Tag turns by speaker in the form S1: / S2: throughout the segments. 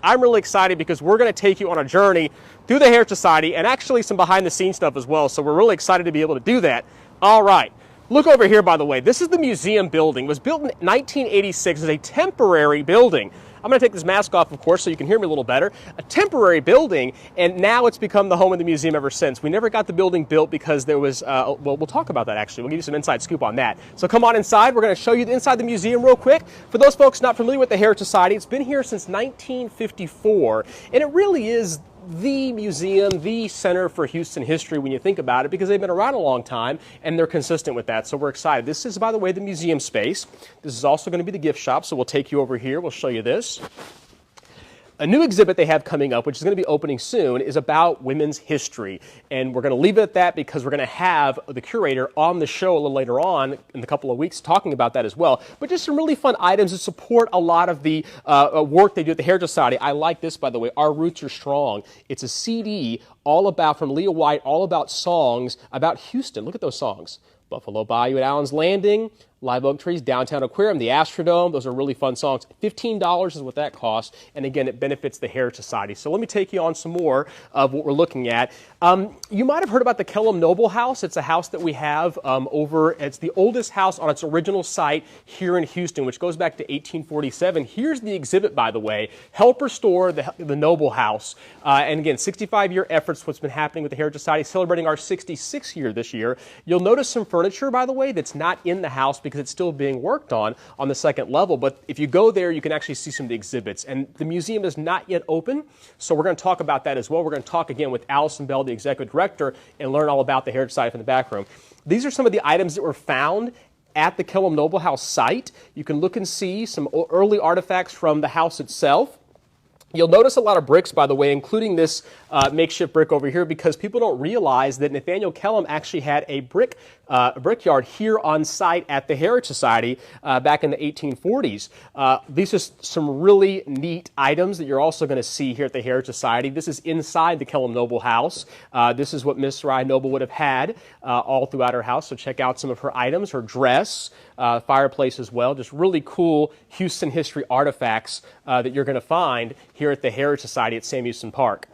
S1: I'm really excited because we're going to take you on a journey through the Heritage Society and actually some behind the scenes stuff as well. So we're really excited to be able to do that. All right. Look over here, by the way. This is the museum building. It was built in 1986 as a temporary building. I'm going to take this mask off, of course, so you can hear me a little better. A temporary building, and now it's become the home of the museum ever since. We never got the building built because there was, well, we'll talk about that actually. We'll give you some inside scoop on that. So come on inside. We're going to show you inside the museum real quick. For those folks not familiar with the Heritage Society, it's been here since 1954, and it really is the museum, the center for Houston history when you think about it, because they've been around a long time and they're consistent with that. So we're excited. This is, by the way, the museum space. This is also going to be the gift shop, so we'll take you over here. We'll show you this. A new exhibit they have coming up, which is going to be opening soon, is about women's history. And we're going to leave it at that because we're going to have the curator on the show a little later on in a couple of weeks talking about that as well. But just some really fun items that support a lot of the work they do at the Heritage Society. I like this, by the way, Our Roots Are Strong. It's a CD all about, from Leah White, all about songs about Houston. Look at those songs. Buffalo Bayou at Allen's Landing, Live Oak Trees, Downtown Aquarium, the Astrodome. Those are really fun songs. $15 is what that costs. And again, it benefits the Heritage Society. So let me take you on some more of what we're looking at. You might have heard about the Kellum Noble House. It's a house that we have it's the oldest house on its original site here in Houston, which goes back to 1847. Here's the exhibit, by the way. Help restore the Noble House. And again, 65-year efforts, what's been happening with the Heritage Society, celebrating our 66th year this year. You'll notice some furniture, by the way, that's not in the house because it's still being worked on the second level. But if you go there, you can actually see some of the exhibits. And the museum is not yet open, so we're going to talk about that as well. We're going to talk again with Alison Bell, the executive director, and learn all about the Heritage Society from the back room. These are some of the items that were found at the Kellum Noble House site. You can look and see some early artifacts from the house itself. You'll notice a lot of bricks, by the way, including this makeshift brick over here, because people don't realize that Nathaniel Kellum actually had a brickyard here on site at the Heritage Society back in the 1840s. These are some really neat items that you're also going to see here at the Heritage Society. This is inside the Kellum Noble House. This is what Miss Rye Noble would have had all throughout her house. So check out some of her items, her dress, fireplace as well. Just really cool Houston history artifacts that you're going to find here at the Heritage Society at Sam Houston Park.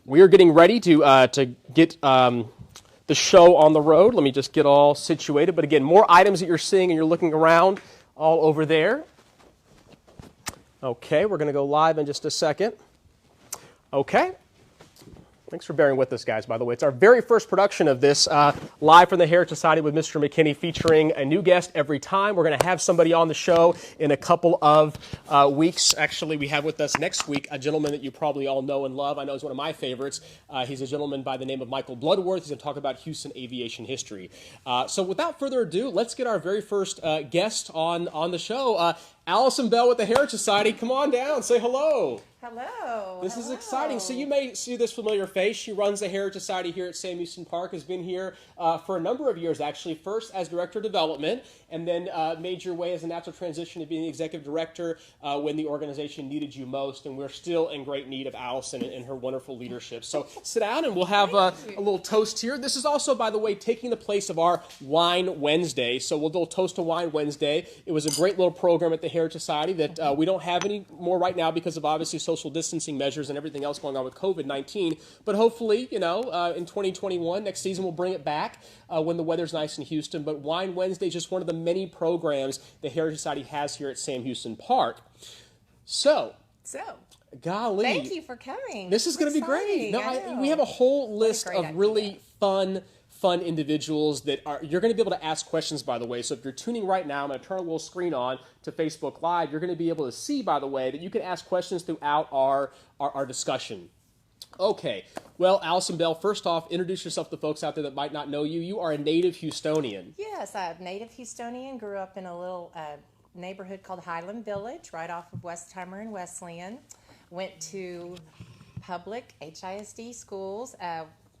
S1: We are getting ready to get the show on the road. Let me just get all situated. But again, more items that you're seeing and you're looking around all over there. Okay, we're going to go live in just a second. Okay. Thanks for bearing with us, guys, by the way. It's our very first production of this live from the Heritage Society with Mr. McKinney, featuring a new guest every time. We're going to have somebody on the show in a couple of weeks. Actually, we have with us next week a gentleman that you probably all know and love. I know he's one of my favorites. He's a gentleman by the name of Michael Bloodworth. He's going to talk about Houston aviation history. So without further ado, let's get our very first guest on the show. Alison Bell with the Heritage Society. Come on down. Say hello.
S2: Hello.
S1: This is exciting. So you may see this familiar face. She runs the Heritage Society here at Sam Houston Park, has been here for a number of years, actually, first as Director of Development, and then made your way as a natural transition to being the Executive Director when the organization needed you most, and we're still in great need of Alison and her wonderful leadership. So sit down and we'll have a little toast here. This is also, by the way, taking the place of our Wine Wednesday. So we'll do a toast to Wine Wednesday. It was a great little program at the Heritage Society that we don't have any more right now because of obviously social distancing measures and everything else going on with COVID-19. But hopefully, in 2021, next season we'll bring it back when the weather's nice in Houston. But Wine Wednesday is just one of the many programs the Heritage Society has here at Sam Houston Park. So, golly.
S2: Thank you for coming.
S1: This is going to be great. No, we have a whole list of really fun individuals that you're going to be able to ask questions, by the way. So if you're tuning right now, I'm going to turn a little screen on to Facebook Live. You're going to be able to see, by the way, that you can ask questions throughout our discussion. Okay. Well, Alison Bell, first off, introduce yourself to folks out there that might not know you. You are a native Houstonian.
S2: Yes, I'm a native Houstonian. Grew up in a little neighborhood called Highland Village, right off of Westheimer and Wesleyan. Went to public HISD schools.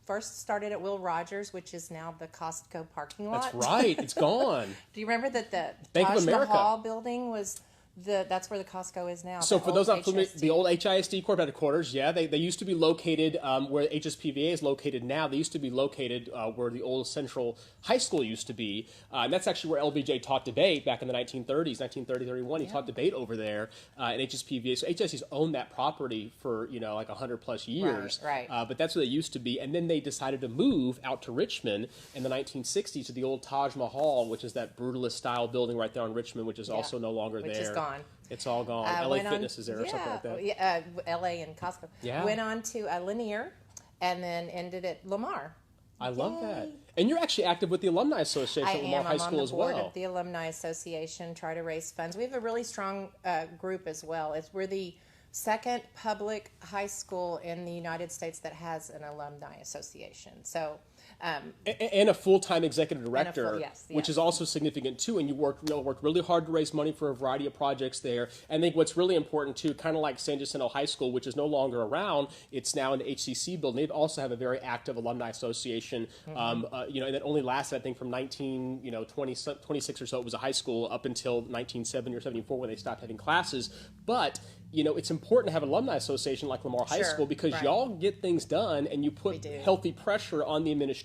S2: First started at Will Rogers, which is now the Costco parking lot.
S1: That's right. It's gone.
S2: Do you remember that the
S1: Bank of
S2: Taj
S1: America
S2: Mahal building was That's where the Costco is now.
S1: So
S2: the
S1: for those
S2: old
S1: not familiar,
S2: HSD.
S1: the old HISD corporate headquarters, yeah, they used to be located where HSPVA is located now. They used to be located where the old Central High School used to be. And that's actually where LBJ taught debate back in the 1930s, 1930-31. He taught debate over there in HSPVA. So HSD's owned that property for, like 100 plus years.
S2: Right.
S1: But that's where they used to be. And then they decided to move out to Richmond in the 1960s to the old Taj Mahal, which is that brutalist style building right there in Richmond, which is also no longer there.
S2: Which is gone.
S1: It's all gone. LA Fitness is there or something like that.
S2: Yeah, LA and Costco.
S1: Yeah.
S2: Went on to Lanier and then ended at Lamar.
S1: I love that. And you're actually active with the Alumni Association at Lamar High School as well.
S2: I'm on the board of the Alumni Association, try to raise funds. We have a really strong group as well. We're the second public high school in the United States that has an Alumni Association. So.
S1: And a full-time executive director,
S2: yes.
S1: which is also significant too. And you worked really hard to raise money for a variety of projects there. And I think what's really important too, kind of like San Jacinto High School, which is no longer around, it's now in the HCC building. They also have a very active alumni association. And it only lasted, I think, from 26 or so. It was a high school up until 1970 or 74 when they stopped having classes. But it's important to have an alumni association like Lamar High School because y'all get things done and you put healthy pressure on the administration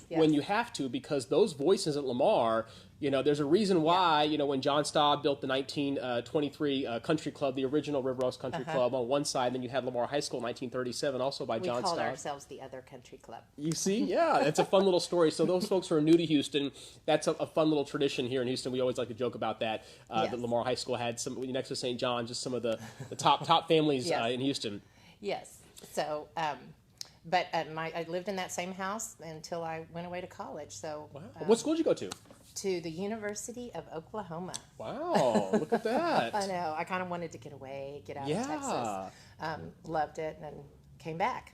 S1: when you have to, because those voices at Lamar, there's a reason why, when John Staub built the 1923 Country Club, the original River Oaks Country Club on one side, and then you had Lamar High School in 1937, also by John Staub.
S2: We called ourselves the Other Country Club.
S1: You see? Yeah, it's a fun little story. So those folks who are new to Houston, that's a fun little tradition here in Houston. We always like to joke about that, that Lamar High School had some, next to St. John, just some of the top families in Houston.
S2: Yes. So, but I lived in that same house until I went away to college. So,
S1: wow. What school did you go to?
S2: To the University of Oklahoma.
S1: Wow, look at that.
S2: I know. I kind of wanted to get away, get out of Texas. Loved it, and then came back.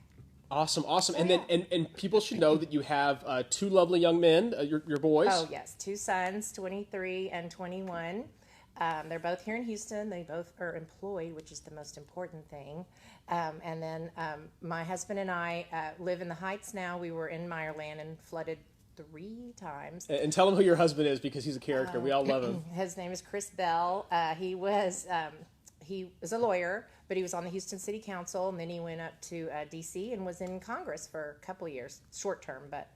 S1: Awesome. And then and people should know that you have two lovely young men, your boys.
S2: Oh, yes. Two sons, 23 and 21. They're both here in Houston. They both are employed, which is the most important thing. And then my husband and I live in the Heights now. We were in Meyerland and flooded 3 times.
S1: And tell him who your husband is, because he's a character. We all love him.
S2: His name is Chris Bell. He was a lawyer, but he was on the Houston City Council, and then he went up to D.C. and was in Congress for a couple of years, short term, but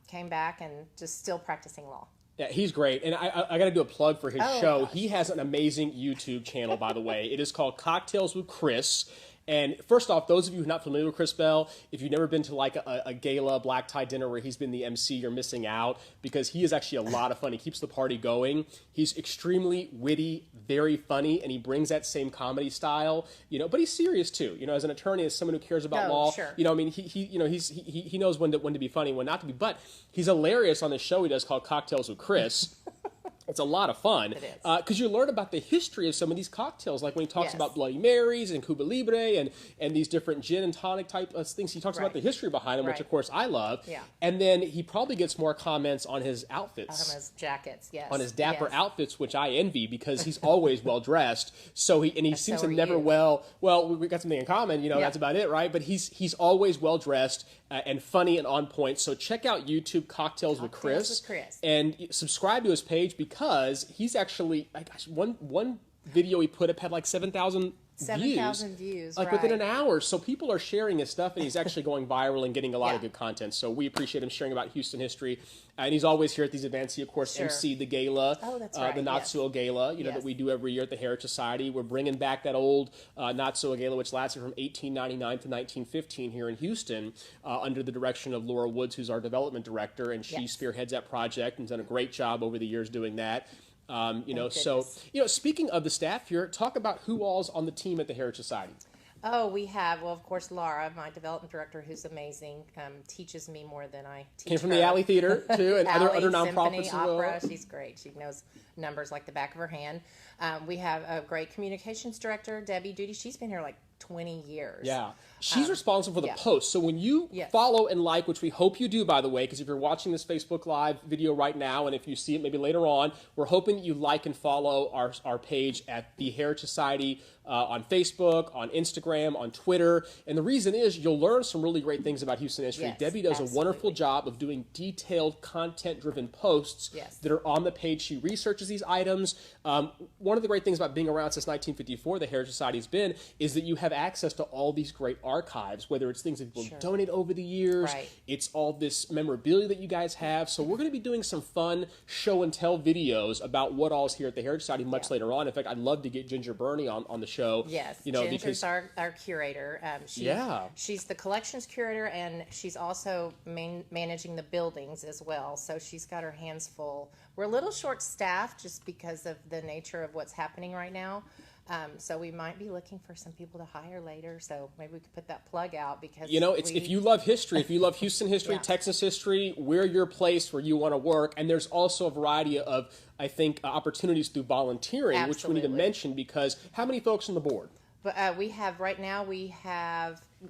S2: came back and just still practicing law.
S1: Yeah, he's great. And I got to do a plug for his show. Gosh. He has an amazing YouTube channel, by the way. It is called Cocktails with Chris. And first off, those of you who are not familiar with Chris Bell, if you've never been to like a gala, black tie dinner where he's been the MC, you're missing out, because he is actually a lot of fun. He keeps the party going. He's extremely witty, very funny, and he brings that same comedy style, but he's serious too. As an attorney, as someone who cares about law,
S2: sure.
S1: I mean, he knows when to be funny, when not to be, but he's hilarious on this show he does called Cocktails with Chris. It's a lot of fun because you learn about the history of some of these cocktails, like when he talks about Bloody Marys and Cuba Libre and these different gin and tonic type of things. He talks about the history behind them, which of course I love.
S2: Yeah.
S1: And then he probably gets more comments on his outfits.
S2: On his jackets, yes.
S1: On his dapper outfits, which I envy because he's always well dressed. So he seems to never well, we got something in common, that's about it, right? But he's always well dressed and funny and on point. So check out YouTube Cocktails with Chris and subscribe to his page, because he's actually, one video he put up had like 7,000
S2: views,
S1: like within an hour. So people are sharing his stuff, and he's actually going viral and getting a lot of good content. So we appreciate him sharing about Houston history. And he's always here at these events. He, of course, MC the gala, the Not So Gala, that we do every year at the Heritage Society. We're bringing back that old Not So Gala, which lasted from 1899 to 1915 here in Houston, under the direction of Laura Woods, who's our development director, and she spearheads that project and has done a great job over the years doing that. So speaking of the staff here, talk about who all's on the team at the Heritage Society.
S2: Oh, we have, of course, Laura, my development director, who's amazing, teaches me more than I teach
S1: Came from
S2: her.
S1: the Alley Theater, too, and other nonprofits
S2: Symphony,
S1: as well.
S2: Opera. She's great. She knows numbers like the back of her hand. We have a great communications director, Debbie Duty. She's been here like 20 years.
S1: Yeah. She's responsible for the
S2: yeah.
S1: post. So when you
S2: Yes.
S1: follow and like, which we hope you do, by the way, because if you're watching this Facebook Live video right now, and if you see it maybe later on, we're hoping that you like and follow our page at the Heritage Society on Facebook, on Instagram, on Twitter. And the reason is you'll learn some really great things about Houston history.
S2: Yes,
S1: Debbie does
S2: absolutely.
S1: a wonderful job of doing detailed, content-driven posts
S2: Yes.
S1: that are on the page. She researches these items. One of the great things about being around since 1954, the Heritage Society has been, is that you have access to all these great archives, whether it's things that people
S2: Sure.
S1: donate over the years,
S2: Right.
S1: it's all this memorabilia that you guys have. So we're going to be doing some fun show and tell videos about what all is here at the Heritage Society much
S2: Yeah.
S1: later on. In fact, I'd love to get Ginger Burney on the show.
S2: Yes,
S1: you know,
S2: Ginger's
S1: because
S2: our curator.
S1: Yeah.
S2: She's the collections curator, and she's also managing the buildings as well. So she's got her hands full. We're a little short-staffed just because of the nature of what's happening right now. So we might be looking for some people to hire later. So maybe we could put that plug out because
S1: you know, if you love history, if you love Houston history,
S2: Yeah.
S1: Texas history, we're your place where you want to work. And there's also a variety of, I think, opportunities through volunteering, which we need to
S2: Absolutely.
S1: mention because how many folks on the board?
S2: But we have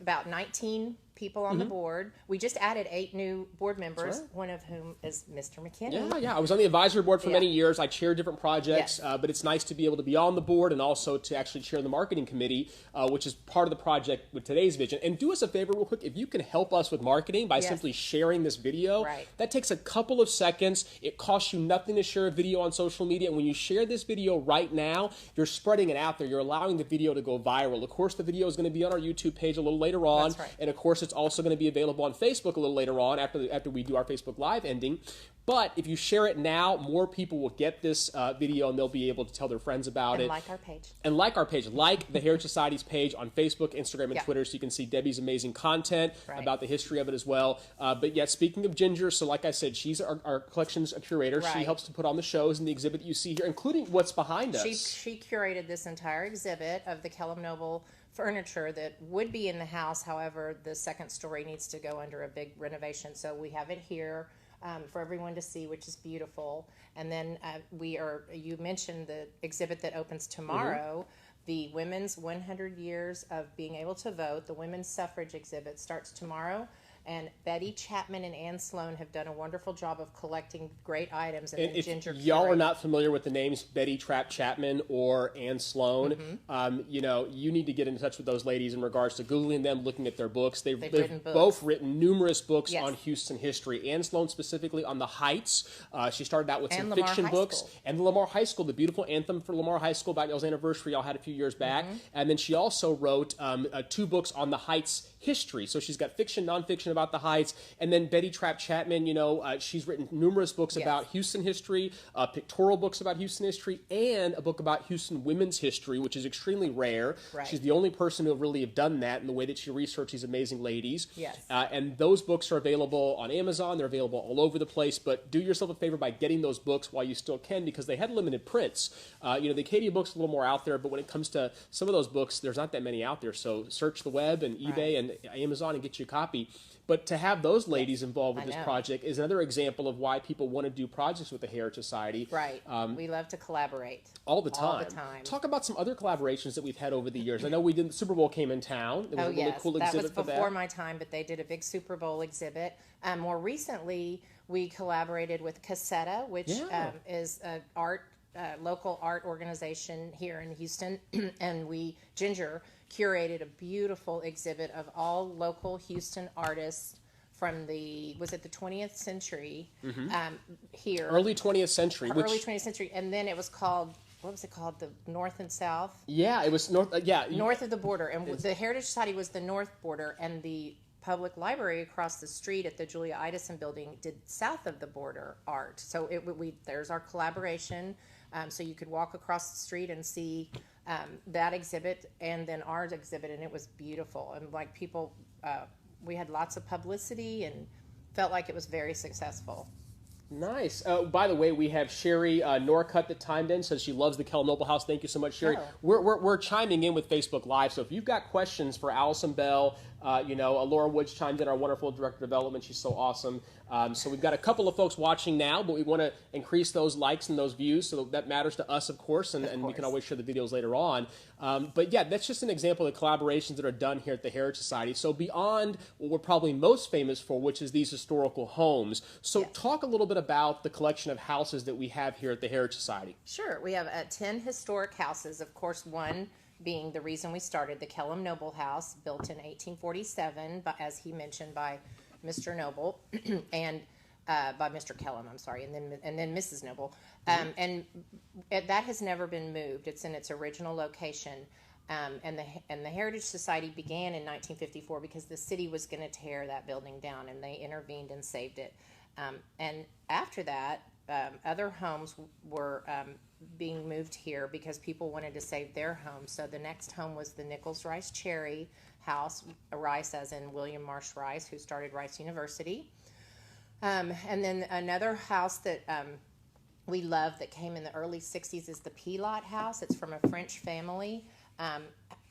S2: about 19 people on the board. We just added 8 new board members,
S1: right.
S2: one of whom is Mister McKinney.
S1: Yeah. I was on the advisory board for
S2: Yeah.
S1: many years. I chair different projects,
S2: Yes.
S1: but it's nice to be able to be on the board and also to actually chair the marketing committee, which is part of the project with today's vision. And do us a favor real quick, if you can help us with marketing by
S2: Yes.
S1: simply sharing this video,
S2: Right.
S1: that takes a couple of seconds. It costs you nothing to share a video on social media. And when you share this video right now, you're spreading it out there. You're allowing the video to go viral. Of course, the video is going to be on our YouTube page a little later on.
S2: That's right.
S1: And of course, it's also going to be available on Facebook a little later on after we do our Facebook Live ending. But if you share it now, more people will get this video and they'll be able to tell their friends about
S2: And
S1: it.
S2: like our page.
S1: And like our page. Like the Heritage Society's page on Facebook, Instagram, and
S2: Yeah.
S1: Twitter so you can see Debbie's amazing content
S2: Right.
S1: about the history of it as well. But yet, speaking of Ginger, so like I said, she's our collections curator. She
S2: Right.
S1: helps to put on the shows and the exhibit that you see here, including what's behind us.
S2: She curated this entire exhibit of the Kellum Noble furniture that would be in the house. However, the second story needs to go under a big renovation. So we have it here for everyone to see, which is beautiful. And then you mentioned the exhibit that opens tomorrow. The Women's 100 Years of Being Able to Vote, the Women's Suffrage exhibit starts tomorrow. And Betty Chapman and Ann Sloan have done a wonderful job of collecting great items. And
S1: And
S2: then
S1: if
S2: Ginger
S1: y'all are
S2: curated.
S1: not familiar with the names Betty Trapp Chapman or Ann Sloan, you know, you need to get in touch with those ladies in regards to Googling them, looking at their books. They've
S2: written books.
S1: both written numerous books
S2: Yes.
S1: on Houston history. Ann Sloan specifically on the Heights. She started out with
S2: And
S1: some
S2: Lamar
S1: fiction
S2: High
S1: books.
S2: School.
S1: And the Lamar High School, the beautiful anthem for Lamar High School about y'all's anniversary y'all had a few years back. And then she also wrote 2 books on the Heights history. So she's got fiction, nonfiction about the Heights. And then Betty Trapp Chapman, you know, she's written numerous books
S2: Yes.
S1: about Houston history, pictorial books about Houston history, and a book about Houston women's history, which is extremely rare.
S2: Right.
S1: She's the only person who really have done that in the way that she researched these amazing ladies.
S2: Yes.
S1: And those books are available on Amazon. They're available all over the place. But do yourself a favor by getting those books while you still can because they had limited prints. You know, the Acadia book's a little more out there, but when it comes to some of those books, there's not that many out there. So search the web and eBay and Amazon and get you a copy. But to have those ladies involved with
S2: I
S1: this
S2: know.
S1: project is another example of why people want to do projects with the Heritage Society.
S2: Right. We love to collaborate.
S1: All the time.
S2: All the time.
S1: Talk about some other collaborations that we've had over the years. I know we did the Super Bowl came in town. There was a really cool
S2: that
S1: exhibit
S2: was
S1: for
S2: before
S1: that.
S2: my time, but they did a big Super Bowl exhibit. More recently, we collaborated with Cassetta, which
S1: Yeah.
S2: is a local art organization here in Houston, and Ginger curated a beautiful exhibit of all local Houston artists from the 20th century here.
S1: Early 20th century. Which,
S2: Early 20th century, and then it was called, what was it called? The North and South?
S1: yeah, it was north.
S2: North of the border. And the Heritage Society was the north border, and the public library across the street at the Julia Idison building did south of the border art. So there's our collaboration. So you could walk across the street and see that exhibit and then our exhibit, and it was beautiful. And like people, we had lots of publicity and felt like it was very successful.
S1: Nice. By the way, we have Sherry Norcutt that timed in, says she loves the Kell Noble House. Thank you so much, Sherry.
S2: Oh.
S1: We're chiming in with Facebook Live, so if you've got questions for Alison Bell, Laura Woods chimed in, our wonderful director of development. She's so awesome. So we've got a couple of folks watching now, but we want to increase those likes and those views, so that matters to us, of course, and we can always share the videos later on. But yeah, that's just an example of the collaborations that are done here at the Heritage Society. So beyond what we're probably most famous for, which is these historical homes, so talk a little bit about the collection of houses that we have here at the Heritage Society.
S2: Sure. We have 10 historic houses, of course, one being the reason we started, the Kellum Noble House, built in 1847, but as he mentioned, by Mr. Noble, and by Mr. Kellum, I'm sorry, and then Mrs. Noble. And that has never been moved. It's in its original location. And the Heritage Society began in 1954 because the city was going to tear that building down, and they intervened and saved it. And after that, other homes were being moved here because people wanted to save their homes. So the next home was the Nichols Rice Cherry House, Rice as in William Marsh Rice, who started Rice University. And then another house that we love that came in the early 60s is the Pilat House. It's from a French family.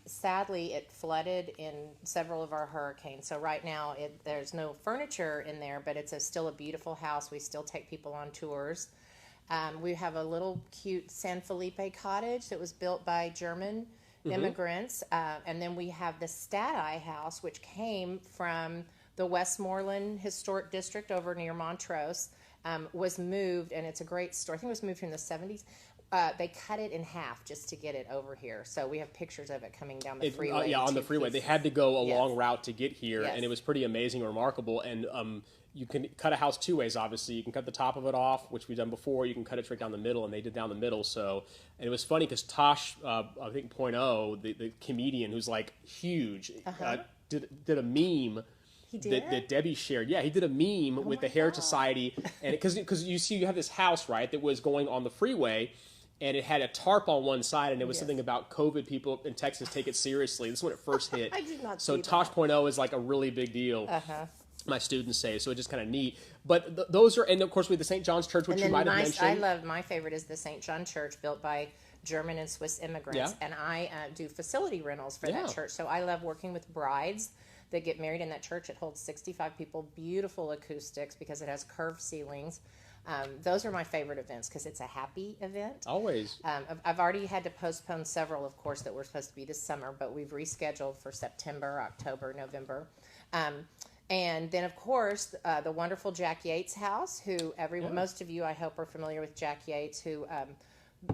S2: Sadly, it flooded in several of our hurricanes. So right now, there's no furniture in there, but it's still a beautiful house. We still take people on tours. We have a little cute San Felipe cottage that was built by German immigrants. And then we have the Stadi House, which came from the Westmoreland Historic District over near Montrose, was moved, and it's a great story. I think it was moved from the 70s. They cut it in half just to get it over here. So we have pictures of it coming down the freeway.
S1: Yeah, on the freeway. They had to go a long route to get here,
S2: Yes.
S1: and it was pretty amazing and remarkable. And you can cut a house two ways, obviously. You can cut the top of it off, which we've done before. You can cut it straight down the middle, and they did down the middle. So, and it was funny because Tosh, I think Point O, the comedian who's like huge, did a meme.
S2: He did?
S1: That Debbie shared. Yeah, he did a meme with the Heritage Society, and because you have this house, right, that was going on the freeway, and it had a tarp on one side, and it was something about COVID. People in Texas take it seriously. This is when it first hit.
S2: I did not
S1: so
S2: see
S1: Tosh
S2: that.
S1: Point O is like a really big deal. My students say, so it's just kind of neat. But those are, and of course we have the St. John's Church, which you might have mentioned.
S2: My favorite is the St. John Church, built by German and Swiss immigrants, and I do facility rentals for that church. So I love working with brides that get married in that church. It holds 65 people, beautiful acoustics because it has curved ceilings. Those are my favorite events because it's a happy event.
S1: Always.
S2: I've already had to postpone several, of course, that were supposed to be this summer, but we've rescheduled for September, October, November. And then, of course, the wonderful Jack Yates House, who most of you, I hope, are familiar with Jack Yates, who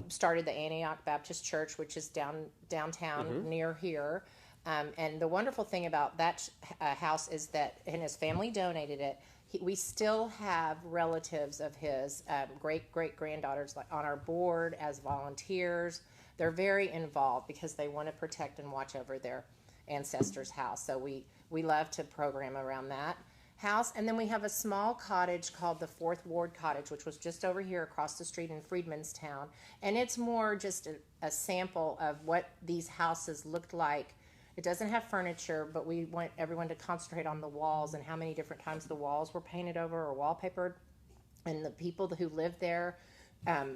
S2: started the Antioch Baptist Church, which is downtown near here. And the wonderful thing about that house is that, and his family donated it, we still have relatives of his, great-great-granddaughters on our board as volunteers. They're very involved because they want to protect and watch over their ancestors' house. So we love to program around that house. And then we have a small cottage called the Fourth Ward Cottage, which was just over here across the street in Freedmanstown. And it's more just a sample of what these houses looked like. It doesn't have furniture, but we want everyone to concentrate on the walls and how many different times the walls were painted over or wallpapered. And the people who lived there,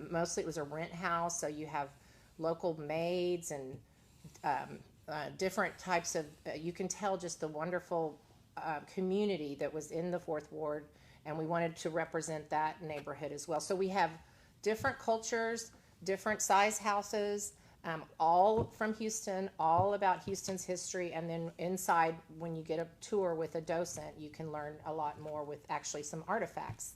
S2: mostly it was a rent house, so you have local maids and different types of, you can tell just the wonderful community that was in the Fourth Ward, and we wanted to represent that neighborhood as well. So we have different cultures, different size houses, all from Houston, all about Houston's history, and then inside, when you get a tour with a docent, you can learn a lot more with actually some artifacts.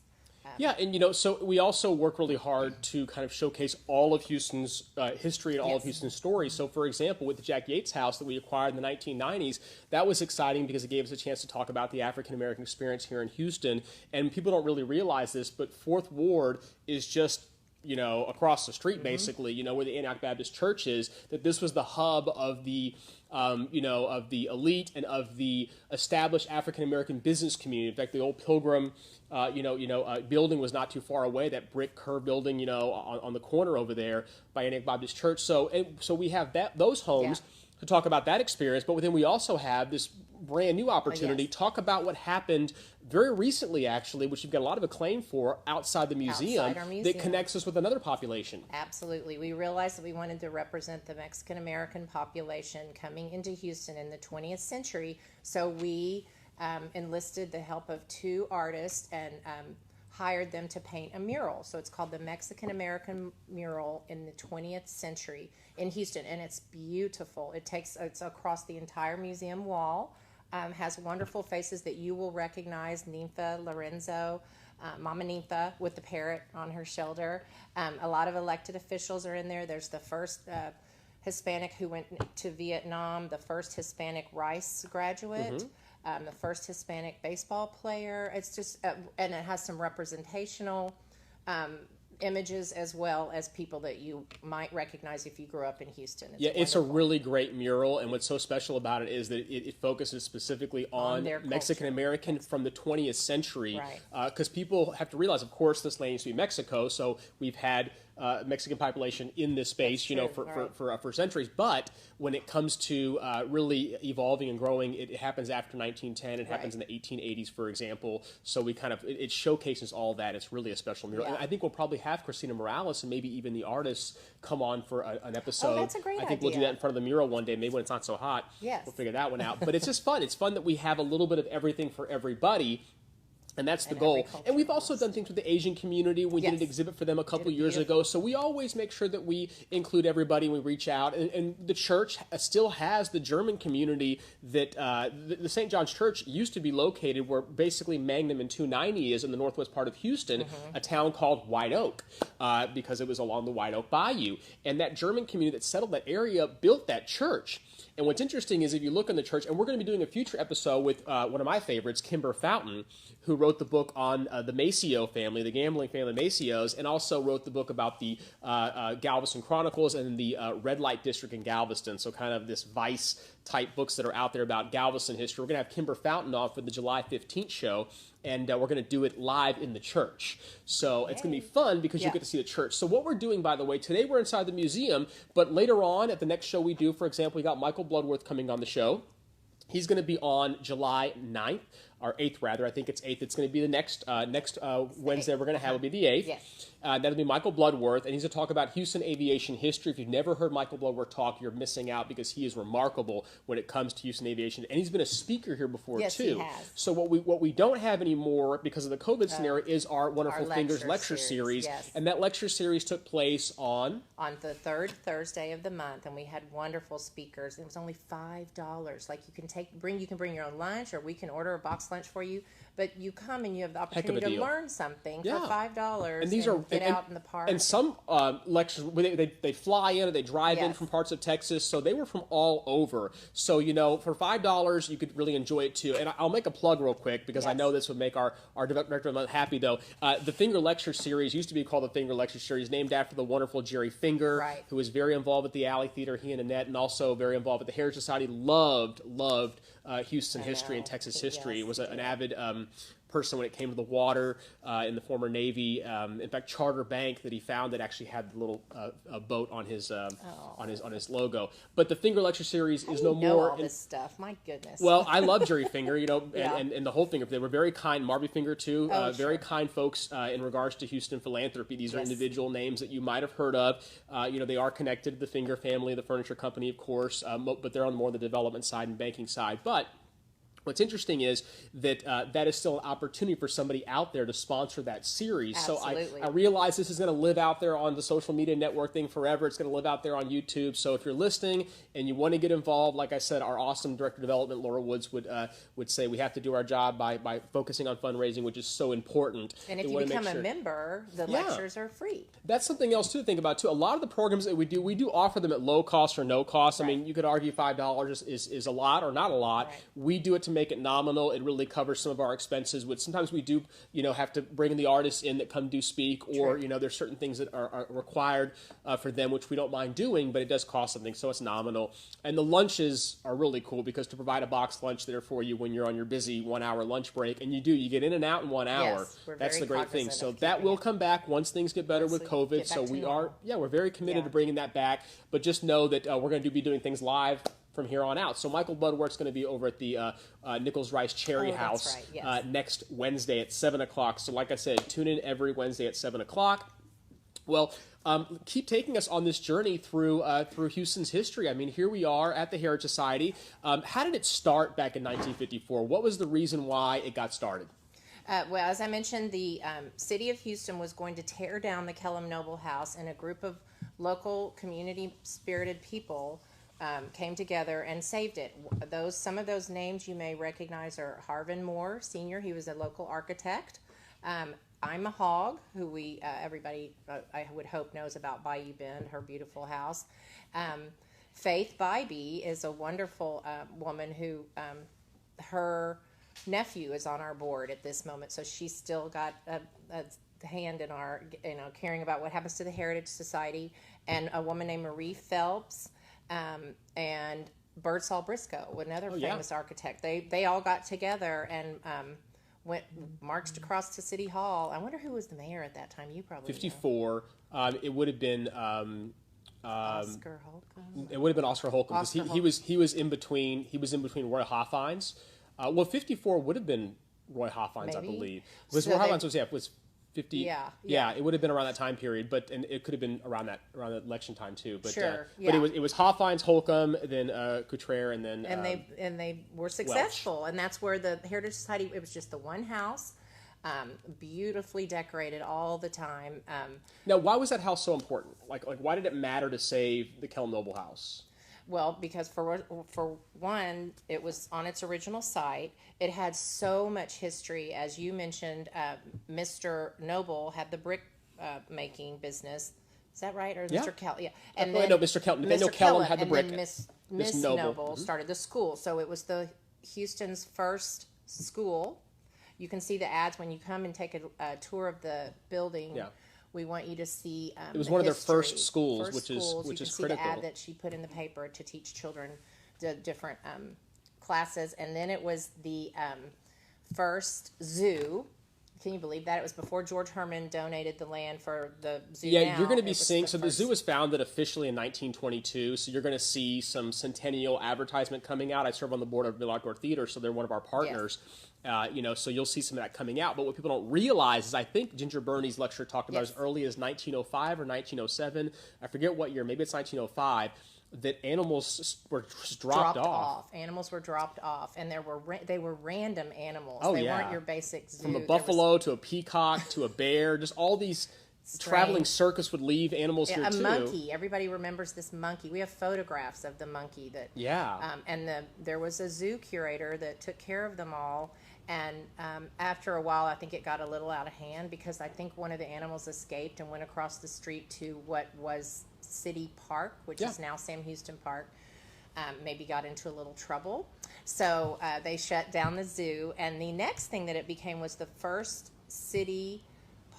S1: Yeah, and so we also work really hard to kind of showcase all of Houston's history and all of Houston's stories. So, for example, with the Jack Yates House that we acquired in the 1990s, that was exciting because it gave us a chance to talk about the African-American experience here in Houston. And people don't really realize this, but Fourth Ward is just across the street, basically, where the Antioch Baptist Church is, that this was the hub of the, of the elite and of the established African-American business community. In fact, the old Pilgrim, building was not too far away, that brick curved building, on the corner over there by Antioch Baptist Church. So we have those homes to talk about that experience, but then we also have this brand new opportunity. Talk about what happened very recently, actually, which you've got a lot of acclaim for outside the museum, that connects us with another population.
S2: Absolutely. We realized that we wanted to represent the Mexican American population coming into Houston in the 20th century. So we enlisted the help of 2 artists and hired them to paint a mural. So it's called the Mexican American Mural in the 20th Century in Houston, and it's beautiful. It's across the entire museum wall. Has wonderful faces that you will recognize: Ninfa Lorenzo, Mama Ninfa with the parrot on her shoulder. A lot of elected officials are in there. There's the first Hispanic who went to Vietnam, the first Hispanic Rice graduate, the first Hispanic baseball player. It's just, and it has some representational images as well as people that you might recognize if you grew up in Houston.
S1: It's a really great mural, and what's so special about it is that it focuses specifically on Mexican American from the 20th century. Because people have to realize, of course, this land used to be Mexico, so we've had Mexican population in this space, for centuries. But when it comes to really evolving and growing, it happens after 1910. It happens in the 1880s, for example. So we it showcases all that. It's really a special mural. And I think we'll probably have Christina Morales and maybe even the artists come on for an episode.
S2: Oh, that's a great idea.
S1: I think we'll do that in front of the mural one day, maybe when it's not so hot.
S2: Yes.
S1: We'll figure that one out. But it's just fun. It's fun that we have a little bit of everything for everybody. And that's the goal. And we've also done things with the Asian community. We did an exhibit for them a couple years ago. So we always make sure that we include everybody when we reach out. And the church still has the German community that the St. John's Church used to be located where basically Magnum and 290 is in the northwest part of Houston, a town called White Oak, because it was along the White Oak Bayou. And that German community that settled that area built that church. And what's interesting is if you look in the church, and we're going to be doing a future episode with one of my favorites, Kimber Fountain, who wrote the book on the Maceo family, the gambling family Maceos, and also wrote the book about the Galveston Chronicles and the Red Light District in Galveston. So kind of this Vice-type books that are out there about Galveston history. We're going to have Kimber Fountain on for the July 15th show, and we're going to do it live in the church. So it's going to be fun because you get to see the church. So what we're doing, by the way, today we're inside the museum, but later on at the next show we do, for example, we got Michael Bloodworth coming on the show. He's going to be on July 9th, or 8th rather. I think it's 8th. It's going to be the next Wednesday we're going to have. Will be the 8th.
S2: Yes.
S1: That'll be Michael Bloodworth, and he's going to talk about Houston aviation history. If you've never heard Michael Bloodworth talk, you're missing out because he is remarkable when it comes to Houston aviation. And he's been a speaker here before,
S2: yes,
S1: too.
S2: He has.
S1: So what we don't have anymore because of the COVID scenario is our Wonderful Fingers lecture series.
S2: Yes.
S1: And that lecture series took place on
S2: the 3rd Thursday of the month, and we had wonderful speakers. It was only $5. Like you can bring your own lunch, or we can order a box lunch for you. But you come and you have the opportunity to learn something for $5
S1: and these are
S2: get out in the park.
S1: And some lectures, they fly in or they drive in from parts of Texas, so they were from all over. So, for $5, you could really enjoy it too. And I'll make a plug real quick because I know this would make our director happy, though. The Finger Lecture Series used to be called the Finger Lecture Series, named after the wonderful Jerry Finger, who was very involved with the Alley Theater, he and Annette, and also very involved with the Heritage Society. Loved Houston history and Texas history. Was an avid person when it came to the water in the former Navy. In fact, Charter Bank that he founded actually had the little boat on his logo. But the Finger Lecture Series is no more.
S2: All this stuff, my goodness.
S1: Well, I love Jerry Finger, and the whole Finger. They were very kind. Marby Finger too, very kind folks in regards to Houston philanthropy. These are individual names that you might have heard of. They are connected to the Finger family, the furniture company, of course, but they're on more the development side and banking side. But what's interesting is that that is still an opportunity for somebody out there to sponsor that series.
S2: Absolutely.
S1: So I realize this is going to live out there on the social media network thing forever. It's going to live out there on YouTube. So if you're listening and you want to get involved, like I said, our awesome director of development, Laura Woods, would say we have to do our job by focusing on fundraising, which is so important.
S2: And if you become a member, the lectures are free.
S1: That's something else to think about too. A lot of the programs that we do offer them at low cost or no cost. I mean, you could argue $5 is a lot or not a lot. We do it to make it nominal. It really covers some of our expenses, which sometimes we do, have to bring the artists in that come do speak, or, there's certain things that are required for them, which we don't mind doing, but it does cost something, so it's nominal. And the lunches are really cool because to provide a box lunch there for you when you're on your busy 1 hour lunch break, and you get in and out in 1 hour.
S2: Yes,
S1: that's the great thing. So that will come back once things get better with COVID. So we're very committed to bringing that back, but just know that we're going to be doing things live from here on out. So Michael Bloodworth's going to be over at the Nichols Rice Cherry House next Wednesday at 7 o'clock. So like I said, tune in every Wednesday at 7 o'clock. Well, keep taking us on this journey through Houston's history. I mean, here we are at the Heritage Society. How did it start back in 1954? What was the reason why it got started?
S2: Well, as I mentioned, the city of Houston was going to tear down the Kellum Noble House, and a group of local community-spirited people came together and saved it. Some of those names you may recognize are Harvin Moore, Sr. He was a local architect. I'm a Hog, who everybody I would hope knows about Bayou Bend, her beautiful house. Faith Bybee is a wonderful woman who her nephew is on our board at this moment, so she's still got a hand in our, caring about what happens to the Heritage Society. And a woman named Marie Phelps, and Birdsall Briscoe, another famous architect. They all got together and marched across to City Hall. I wonder who was the mayor at that time. You probably
S1: 54. It would have been
S2: Oscar Holcomb.
S1: It would have been Oscar Holcomb because he was in between Roy Hoffines. 54 would have been Roy Hoffines,
S2: Maybe.
S1: I believe. Roy Hoffines was 50.
S2: Yeah.
S1: It would have been around that time period, and it could have been around that election time too. But
S2: sure,
S1: but it was Hoffines, Holcomb, then Cottrell, and then
S2: they were successful, Welch. And that's where the Heritage Society. It was just the one house, beautifully decorated all the time.
S1: Now, why was that house so important? Like why did it matter to save the Kellum Noble House?
S2: Well, because for one, it was on its original site. It had so much history, as you mentioned. Mr. Noble had the brick making business. Is that right, or Mr. Kellum? Yeah, and then
S1: Mr. Kellum. Nathaniel Kellum had the brick.
S2: And then Miss Noble started the school. So it was the Houston's first school. You can see the ads when you come and take a tour of the building. Yeah. We want you to see
S1: it was one of their first schools, which is critical.
S2: You can see the ad that she put in the paper to teach children the different classes. And then it was the first zoo. Can you believe that? It was before George Herman donated the land for the zoo.
S1: Yeah, you're going to be seeing. So the zoo was founded officially in 1922. So you're going to see some centennial advertisement coming out. I serve on the board of Mill Outdoor Theater, so they're one of our partners. Yes. So you'll see some of that coming out. But what people don't realize is, I think Ginger Burney's lecture talked about as early as 1905 or 1907. I forget what year. Maybe it's 1905. That animals were just dropped off.
S2: Animals were dropped off, and they were random animals.
S1: Oh,
S2: they weren't your basic zoo.
S1: From a buffalo to a peacock to a bear, just all these traveling circus would leave animals here too.
S2: A monkey. Everybody remembers this monkey. We have photographs of the monkey that.
S1: Yeah.
S2: And there was a zoo curator that took care of them all. And after a while, I think it got a little out of hand because I think one of the animals escaped and went across the street to what was City Park, which is now Sam Houston Park. Maybe got into a little trouble. So they shut down the zoo. And the next thing that it became was the first city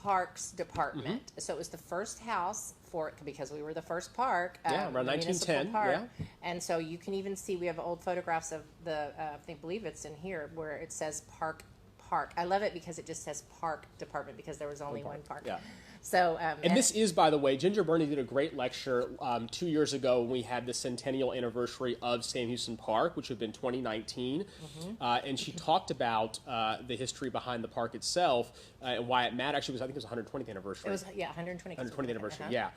S2: parks department. Mm-hmm. So it was the first house for it because we were the first park.
S1: Around 1910.
S2: Park. Yeah. And so you can even see we have old photographs of the I believe it's in here where it says Park. I love it because it just says Park Department because there was only one park. Yeah. So,
S1: and this is, by the way, Ginger Burney did a great lecture 2 years ago when we had the centennial anniversary of Sam Houston Park, which would have been 2019. Mm-hmm. And she talked about the history behind the park itself and why it mattered. Actually, I think it was 120th anniversary.
S2: It was, 120th.
S1: 120th anniversary, yeah.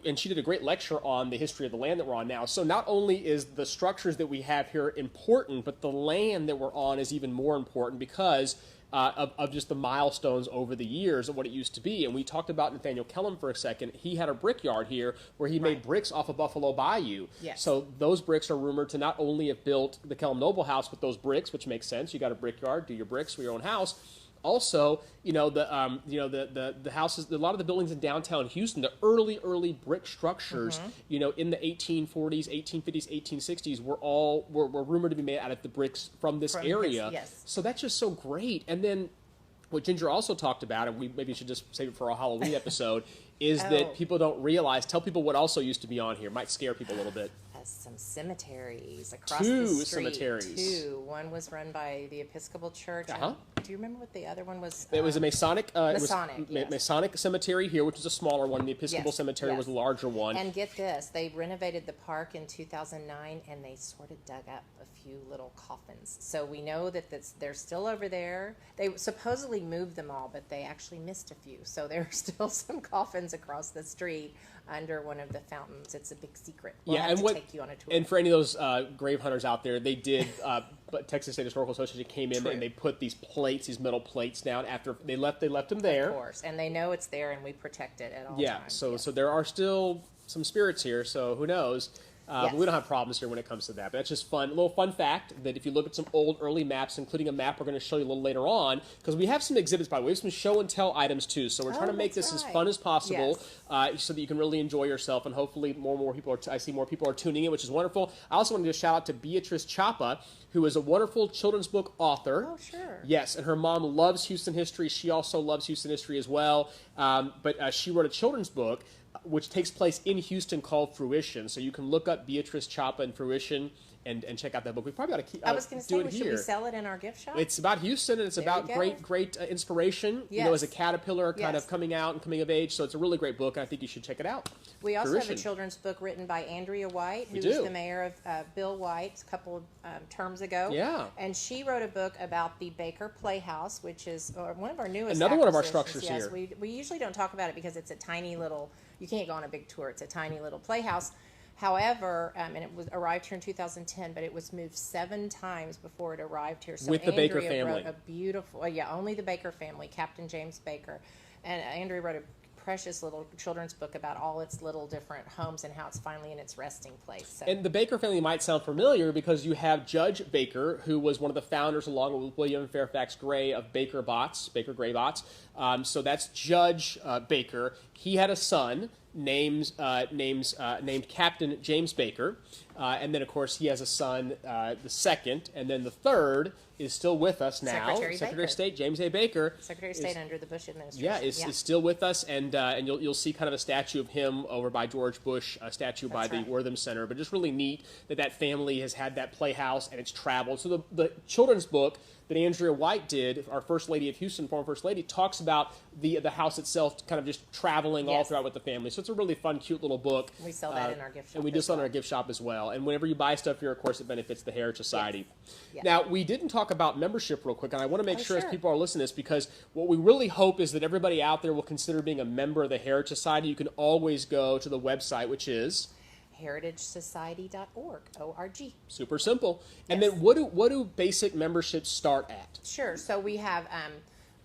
S1: And she did a great lecture on the history of the land that we're on now. So not only is the structures that we have here important, but the land that we're on is even more important because of just the milestones over the years of what it used to be. And we talked about Nathaniel Kellum for a second. He had a brickyard here where he made bricks off of Buffalo Bayou.
S2: Yes.
S1: So those bricks are rumored to not only have built the Kellum Noble House with those bricks, which makes sense. You got a brickyard, do your bricks for your own house. Also, the houses, a lot of the buildings in downtown Houston, the early brick structures, in the 1840s, 1850s, 1860s, were rumored to be made out of the bricks from this area.
S2: Yes.
S1: So that's just so great. And then what Ginger also talked about, and we maybe should just save it for a Halloween episode, is that people don't realize. Tell people what also used to be on here. Might scare people a little bit.
S2: some cemeteries across
S1: Two
S2: the street.
S1: cemeteries.
S2: Two. One was run by the Episcopal Church.
S1: Uh-huh.
S2: Do you remember what the other one was?
S1: It was a Masonic.
S2: Masonic, yes.
S1: Masonic cemetery here, which is a smaller one. The Episcopal
S2: Yes,
S1: cemetery
S2: yes.
S1: was a larger one.
S2: And get this, they renovated the park in 2009, and they sort of dug up a few little coffins. So we know that they're still over there. They supposedly moved them all, but they actually missed a few. So there are still some coffins across the street under one of the fountains. It's a big secret. We'll have to take you on a tour.
S1: And for any of those grave hunters out there, they did. But Texas State Historical Association came in and they put these plates, these metal plates down after they left them there.
S2: Of course, and they know it's there, and we protect it at all
S1: Yeah,
S2: times.
S1: so there are still some spirits here, so who knows? But we don't have problems here when it comes to that. But that's just fun. A little fun fact that if you look at some old early maps, including a map we're going to show you a little later on, because we have some exhibits, by the way. We have some show and tell items too. So we're trying to make this as fun as possible, so that you can really enjoy yourself. And hopefully more people I see more people are tuning in, which is wonderful. I also want to give a shout out to Beatrice Chapa, who is a wonderful children's book author.
S2: Oh, sure.
S1: Yes, and her mom loves Houston history. She also loves Houston history as well. But she wrote a children's book which takes place in Houston called Fruition. So you can look up Beatrice Chapa and Fruition and check out that book. We probably got to keep.
S2: I was going to say, should we sell it in our gift shop?
S1: It's about Houston, and it's about great inspiration.
S2: Yes.
S1: As a caterpillar, kind of coming out and coming of age. So it's a really great book, and I think you should check it out.
S2: We also have a children's book written by Andrea White, who was the mayor of Bill White a couple of terms ago.
S1: Yeah.
S2: And she wrote a book about the Baker Playhouse, which is one of our newest.
S1: Another one of our structures here.
S2: We usually don't talk about it because it's a tiny little. You can't go on a big tour. It's a tiny little playhouse. However, and it arrived here in 2010, but it was moved 7 times before it arrived here. So
S1: with the Baker family.
S2: Wrote a beautiful, only the Baker family, Captain James Baker. And Andrea wrote a precious little children's book about all its little different homes and how it's finally in its resting place. So.
S1: And the Baker family might sound familiar because you have Judge Baker, who was one of the founders, along with William Fairfax Gray, of Baker Gray Bots. So that's Judge Baker. He had a son named Captain James Baker, and then of course he has a son, the second, and then the third is still with us now. Secretary of State James A. Baker,
S2: Secretary of State under the Bush administration.
S1: Is still with us, and you'll see kind of a statue of him over by George Bush, a statue by the Wortham Center. But just really neat that family has had that playhouse and it's traveled. So the children's book that Andrea White did, our First Lady of Houston, former First Lady, talks about the house itself kind of just traveling all throughout with the family. So it's a really fun, cute little book.
S2: We sell that in our gift shop.
S1: And we do sell it in our gift shop as well. And whenever you buy stuff here, of course, it benefits the Heritage Society. Yes. Now, we didn't talk about membership real quick, and I want to make sure as people are listening to this, because what we really hope is that everybody out there will consider being a member of the Heritage Society. You can always go to the website, which is
S2: heritagesociety.org, O-R-G.
S1: Super simple. And then what do basic memberships start at?
S2: Sure. So we have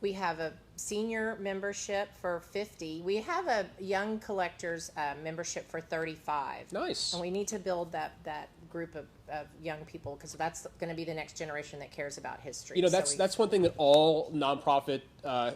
S2: a senior membership for $50. We have a young collectors membership for $35.
S1: Nice.
S2: And we need to build that group of young people, because that's going to be the next generation that cares about history.
S1: That's one thing that all nonprofit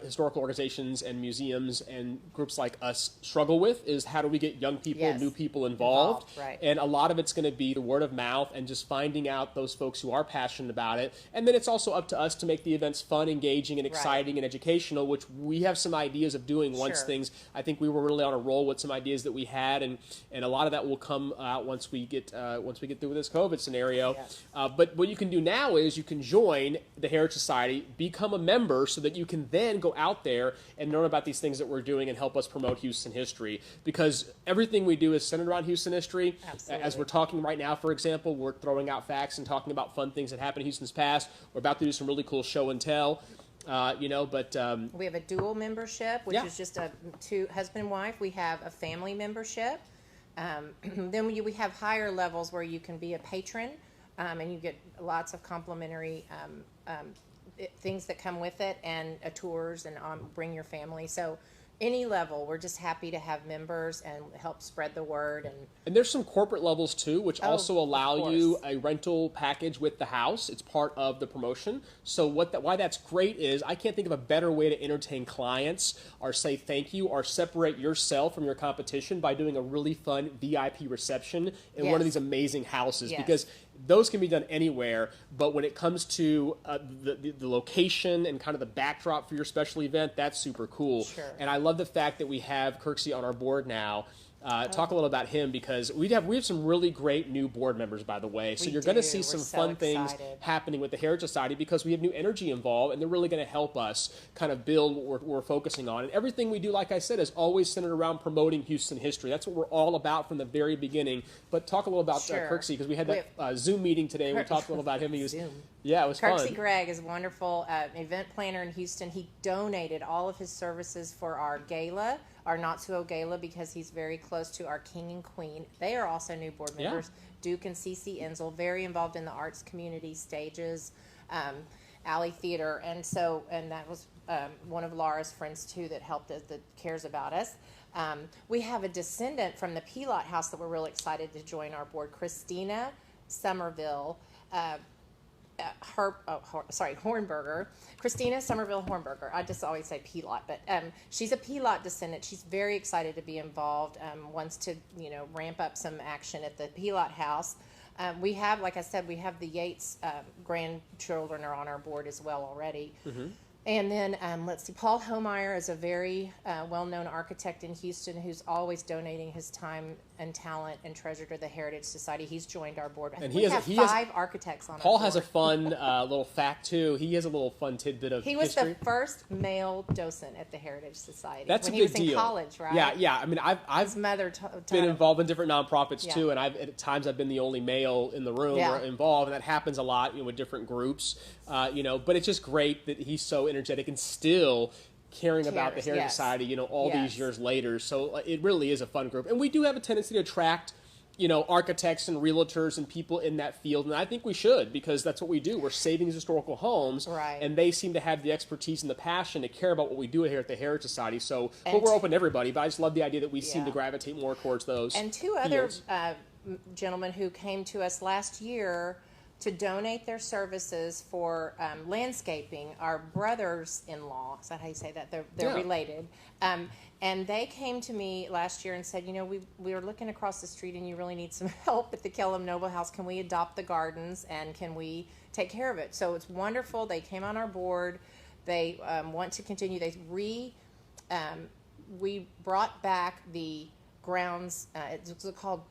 S1: historical organizations and museums and groups like us struggle with, is how do we get young people, new people involved.
S2: Right.
S1: And a lot of it's going to be the word of mouth and just finding out those folks who are passionate about it. And then it's also up to us to make the events fun, engaging, and exciting and educational, which we have some ideas of doing once things. I think we were really on a roll with some ideas that we had, and a lot of that will come out once we get through with this COVID scenario. But what you can do now is you can join the Heritage Society, become a member, so that you can then go out there and learn about these things that we're doing and help us promote Houston history, because everything we do is centered around Houston history.
S2: Absolutely.
S1: As we're talking right now, for example, we're throwing out facts and talking about fun things that happened in Houston's past. We're about to do some really cool show and tell. We have a dual membership, which is just a husband and wife. We have a family membership. Then we have higher levels where you can be a patron, and you get lots of complimentary things that come with it, and tours, and bring your family. So any level, we're just happy to have members and help spread the word. And there's some corporate levels too, which also allow you a rental package with the house. It's part of the promotion. So why that's great is I can't think of a better way to entertain clients or say thank you or separate yourself from your competition by doing a really fun VIP reception in one of these amazing houses, because those can be done anywhere, but when it comes to the location and kind of the backdrop for your special event, that's super cool.
S2: Sure.
S1: And I love the fact that we have Kirksey on our board now. talk a little about him, because we have some really great new board members, by the way. So you're going to see some fun things happening with the Heritage Society, because we have new energy involved, and they're really going to help us kind of build what we're focusing on. And everything we do, like I said, is always centered around promoting Houston history. That's what we're all about from the very beginning. But talk a little about Kirksey, because we had that Zoom meeting today, and we talked a little about him. He was, yeah, it was fun.
S2: Kirksey Gregg is a wonderful event planner in Houston. He donated all of his services for our gala, our Not-So-O Gala, because he's very close to our king and queen. They are also new board members. Yeah. Duke and Cece Enzel, very involved in the arts community stages, Alley Theater, and that was one of Laura's friends too that helped us, that cares about us. We have a descendant from the Pilat House that we're really excited to join our board, Christina Somerville. Hornberger, Christina Somerville Hornberger. I just always say Pilat, but she's a Pilat descendant. She's very excited to be involved. Wants to ramp up some action at the Pilat House. We have, like I said, we have the Yates grandchildren are on our board as well already. Mm-hmm. And then let's see, Paul Homeyer is a very well-known architect in Houston who's always donating his time and talent and treasure to the Heritage Society. He's joined our board. And we have five architects on our board.
S1: Paul has a fun little fact, too. He has a little fun tidbit of history.
S2: He was the first male docent at the Heritage Society.
S1: That's
S2: when
S1: a big
S2: he was in college, right?
S1: Yeah. I mean, I've been involved in different nonprofits, too, and at times I've been the only male in the room or involved, and that happens a lot with different groups. But it's just great that he's so energetic and still caring about the Heritage Society, all these years later. So it really is a fun group. And we do have a tendency to attract, architects and realtors and people in that field. And I think we should, because that's what we do. We're saving these historical homes.
S2: Right.
S1: And they seem to have the expertise and the passion to care about what we do here at the Heritage Society. So we're open to everybody, but I just love the idea that we seem to gravitate more towards those.
S2: And two other gentlemen who came to us last year to donate their services for landscaping, our brothers-in-law. Is that how you say that? They're related. And they came to me last year and said, we were looking across the street and you really need some help at the Kellum Noble House. Can we adopt the gardens and can we take care of it? So it's wonderful. They came on our board. They want to continue. We brought back the grounds. It's called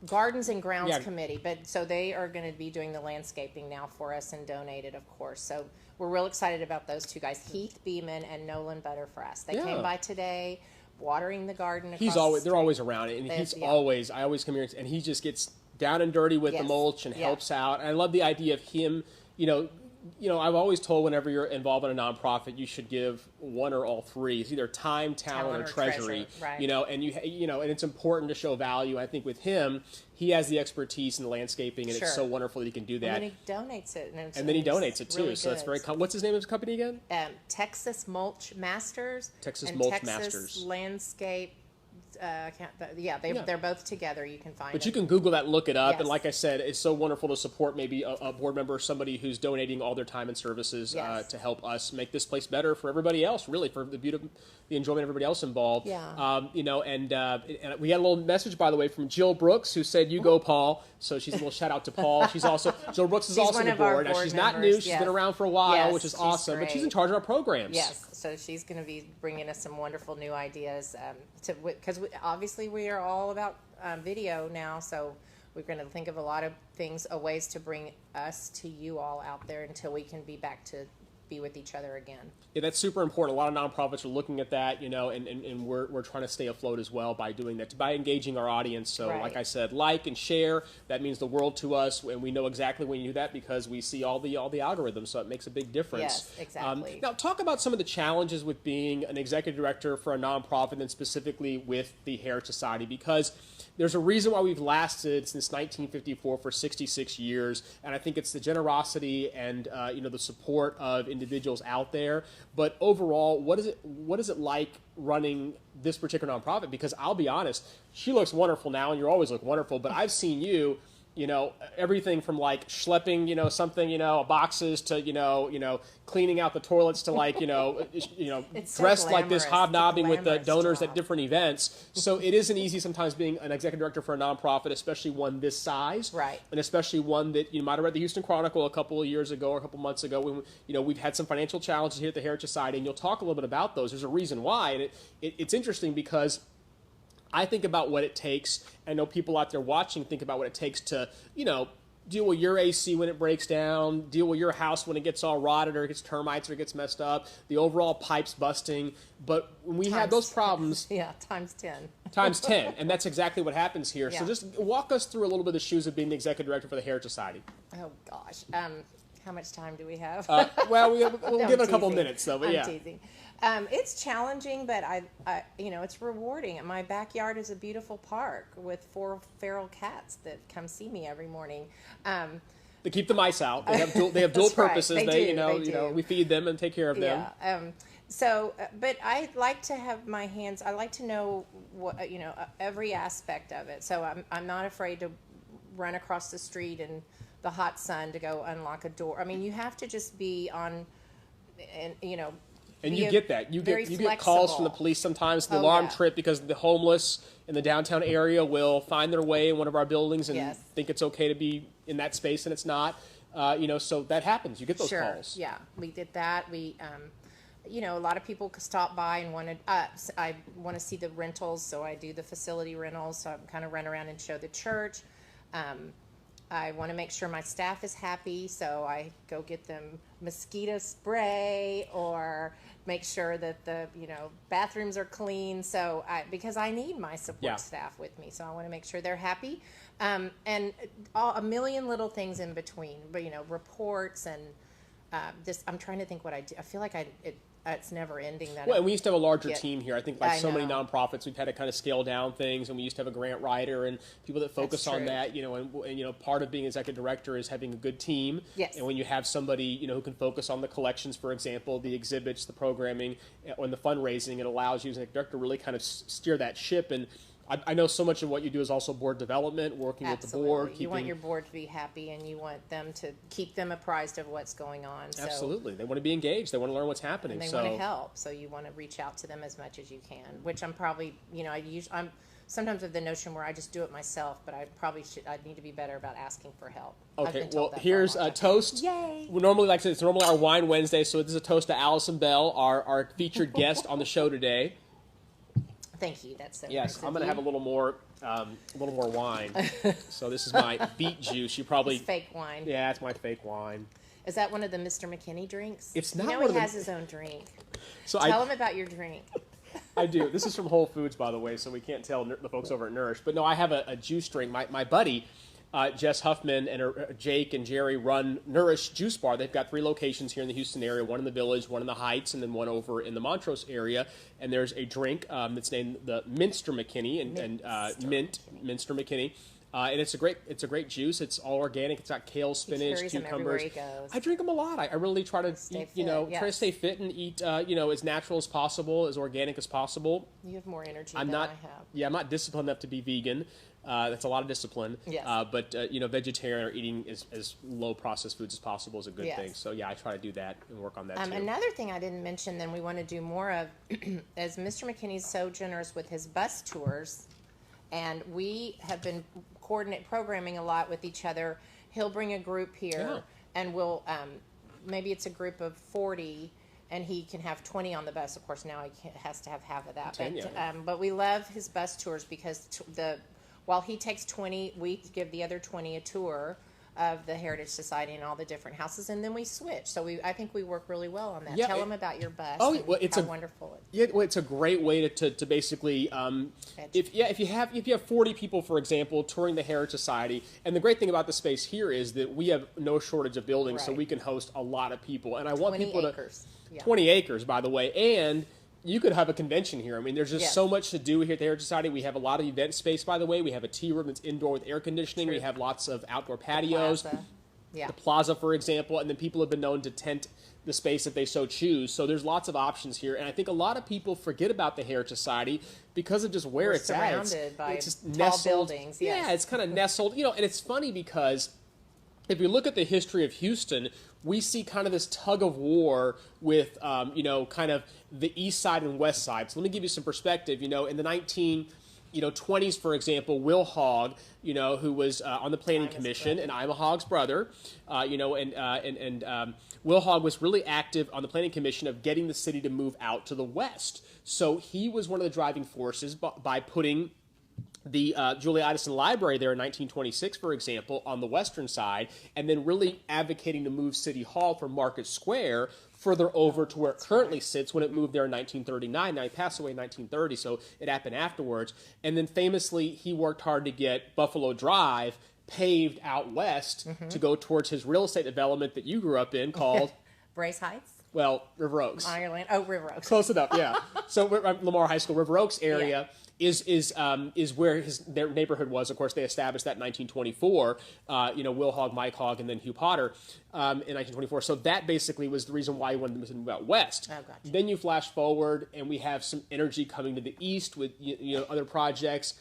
S2: Gardens and Grounds Committee, but so they are going to be doing the landscaping now for us and donated, of course. So we're real excited about those two guys, Heath Beeman and Nolan Butterfrass. They came by today, watering the garden.
S1: They're always around it, and I always come here, and he just gets down and dirty with the mulch and helps out. And I love the idea of him, I've always told whenever you're involved in a nonprofit, you should give one or all three. It's either time, talent, or treasury. Right. And and it's important to show value. I think with him, he has the expertise in the landscaping, and it's so wonderful that he can do that.
S2: And then he donates it.
S1: And then he donates it too. Really so that's very. What's his name of his company again?
S2: Texas Mulch Masters.
S1: Texas Mulch Masters.
S2: Texas Landscape. They're both together. You can find.
S1: But you can Google that, look it up, and like I said, it's so wonderful to support maybe a board member or somebody who's donating all their time and services to help us make this place better for everybody else. Really, for the beauty, the enjoyment of everybody else involved.
S2: Yeah.
S1: And we had a little message, by the way, from Jill Brooks, who said, "You go, Paul." So she's a little shout out to Paul. She's also Jill Brooks is also on the board. Now, she's not new. She's been around for a while, which is awesome. Great. But she's in charge of our programs.
S2: Yes. So she's going to be bringing us some wonderful new ideas because obviously we are all about video now. So we're going to think of a lot of things, ways to bring us to you all out there until we can be back to be with each other again.
S1: Yeah, that's super important. A lot of nonprofits are looking at that, and we're trying to stay afloat as well by doing that, by engaging our audience. So like I said, like and share, that means the world to us, and we know exactly when you do that because we see all the algorithms, so it makes a big difference.
S2: Yes, exactly.
S1: Now, talk about some of the challenges with being an executive director for a nonprofit, and specifically with the Heritage Society, because there's a reason why we've lasted since 1954 for 66 years, and I think it's the generosity and the support of individuals out there. But overall, what is it like running this particular nonprofit? Because I'll be honest, she looks wonderful now, and you always look wonderful. But I've seen you. Everything from like schlepping, something, boxes to, cleaning out the toilets to like, dressed so like this, hobnobbing with the donors at different events. So it isn't easy sometimes being an executive director for a nonprofit, especially one this size.
S2: Right.
S1: And especially one that you might have read the Houston Chronicle a couple of years ago or a couple months ago when, we've had some financial challenges here at the Heritage Society, and you'll talk a little bit about those. There's a reason why. And it's interesting because I think about what it takes. I know people out there watching think about what it takes to, deal with your AC when it breaks down, deal with your house when it gets all rotted or it gets termites or it gets messed up, the overall pipes busting. But when we have those problems...
S2: Yeah, times 10.
S1: Times 10, and that's exactly what happens here.
S2: Yeah.
S1: So just walk us through a little bit of the shoes of being the executive director for the Heritage Society.
S2: Oh, gosh. How much time do we have?
S1: Well, we'll give it a couple
S2: teasing.
S1: minutes, though, but
S2: I'm
S1: yeah.
S2: Teasing. It's challenging, but it's rewarding. My backyard is a beautiful park with 4 feral cats that come see me every morning.
S1: They keep the mice out. They have dual purposes.
S2: Right. They do.
S1: We feed them and take care of them.
S2: Yeah. But I like to have my hands. I like to know what every aspect of it. So I'm not afraid to run across the street in the hot sun to go unlock a door. I mean, you have to just be on, and
S1: you get that. You get calls from the police sometimes, the alarm trip, because the homeless in the downtown area will find their way in one of our buildings and think it's okay to be in that space and it's not. So that happens. You get those calls.
S2: Yeah, we did that. We, a lot of people stop by and I want to see the rentals, so I do the facility rentals. So I kind of run around and show the church. I want to make sure my staff is happy, so I go get them mosquito spray or make sure that the bathrooms are clean. So because I need my support staff with me, so I want to make sure they're happy, and a million little things in between. But reports and I'm trying to think what I do. I feel like it's never ending.
S1: And we used to have a larger team here. I think like so many nonprofits, we've had to kind of scale down things, and we used to have a grant writer and people that focus on that. And part of being executive director is having a good team.
S2: Yes.
S1: And when you have somebody who can focus on the collections, for example, the exhibits, the programming, and the fundraising, it allows you as an executive director to really kind of steer that ship. And I know so much of what you do is also board development, working with the board.
S2: You want your board to be happy, and you want them to keep them apprised of what's going on.
S1: Absolutely. They want to be engaged. They want to learn what's happening.
S2: And they want to help, so you want to reach out to them as much as you can, which I'm probably, I'm sometimes with the notion where I just do it myself, but I need to be better about asking for help.
S1: Okay, well, here's a toast.
S2: Yay!
S1: We normally, like I said, it's normally our Wine Wednesday, so this is a toast to Alison Bell, our featured guest on the show today.
S2: Thank you. That's so
S1: yes.
S2: nice
S1: I'm going to have a little more wine. So this is my beet juice. You probably
S2: it's fake wine.
S1: Yeah, it's my fake wine.
S2: Is that one of the Mister McKinney drinks?
S1: It's not.
S2: He has his own drink. So tell him about your drink.
S1: I do. This is from Whole Foods, by the way, so we can't tell the folks over at Nourish. But no, I have a juice drink. My buddy, Jess Huffman, and Jake and Jerry run Nourish Juice Bar. They've got 3 locations here in the Houston area, one in the Village, one in the Heights, and then one over in the Montrose area. And there's a drink that's named the Mister McKinney, Mister MKinney. And it's a great juice. It's all organic. It's got kale, spinach, cucumbers. I drink them a lot. I really try to eat, try to stay fit and eat, as natural as possible, as organic as possible.
S2: You have more energy than I have.
S1: Yeah, I'm not disciplined enough to be vegan. That's a lot of discipline.
S2: Yes.
S1: But vegetarian or eating as low processed foods as possible is a good thing. So yeah, I try to do that and work on that too.
S2: Another thing I didn't mention that we want to do more of is Mr. McKinney's so generous with his bus tours, and we have been programming a lot with each other. He'll bring a group here, and we'll maybe it's a group of 40. And he can have 20 on the bus. Of course, now he has to have half of that.
S1: 10,
S2: but we love his bus tours because while he takes 20, we give the other 20 a tour of the Heritage Society and all the different houses, and then we switch. So I think we work really well on that. Tell them about your bus.
S1: Oh, well,
S2: it's wonderful.
S1: It's a great way to basically if you have 40 people, for example, touring the Heritage Society, and the great thing about the space here is that we have no shortage of buildings, so we can host a lot of people. And I want people to 20 acres, by the way, and you could have a convention here. I mean, there's just so much to do here at the Heritage Society. We have a lot of event space, by the way. We have a tea room that's indoor with air conditioning. We have lots of outdoor patios. The plaza, for example, and then people have been known to tent the space if they so choose. So there's lots of options here, and I think a lot of people forget about the Heritage Society because of just where it's at.
S2: It's
S1: just
S2: tall
S1: nestled
S2: buildings.
S1: Yeah, it's kind of nestled. And it's funny because if you look at the history of Houston, we see kind of this tug of war with, kind of the east side and west side. So let me give you some perspective. In the 1920s, for example, Will Hogg, who was on the Planning Commission, and I'm a Hogg's brother, and Will Hogg was really active on the Planning Commission of getting the city to move out to the west. So he was one of the driving forces by putting the Julia Addison Library there in 1926, for example, on the western side, and then really advocating to move City Hall from Market Square further over to where it currently sits when it moved there in 1939. Now, he passed away in 1930, so it happened afterwards. And then famously, he worked hard to get Buffalo Drive paved out west to go towards his real estate development that you grew up in called...
S2: Brace Heights?
S1: Well, River Oaks.
S2: Ireland. Oh, River Oaks.
S1: Close enough, yeah. So Lamar High School, River Oaks area is where their neighborhood was. Of course, they established that in 1924. Will Hogg, Mike Hogg, and then Hugh Potter in 1924. So that basically was the reason why he wanted to move out west.
S2: Oh, gotcha.
S1: Then you flash forward, and we have some energy coming to the east with other projects.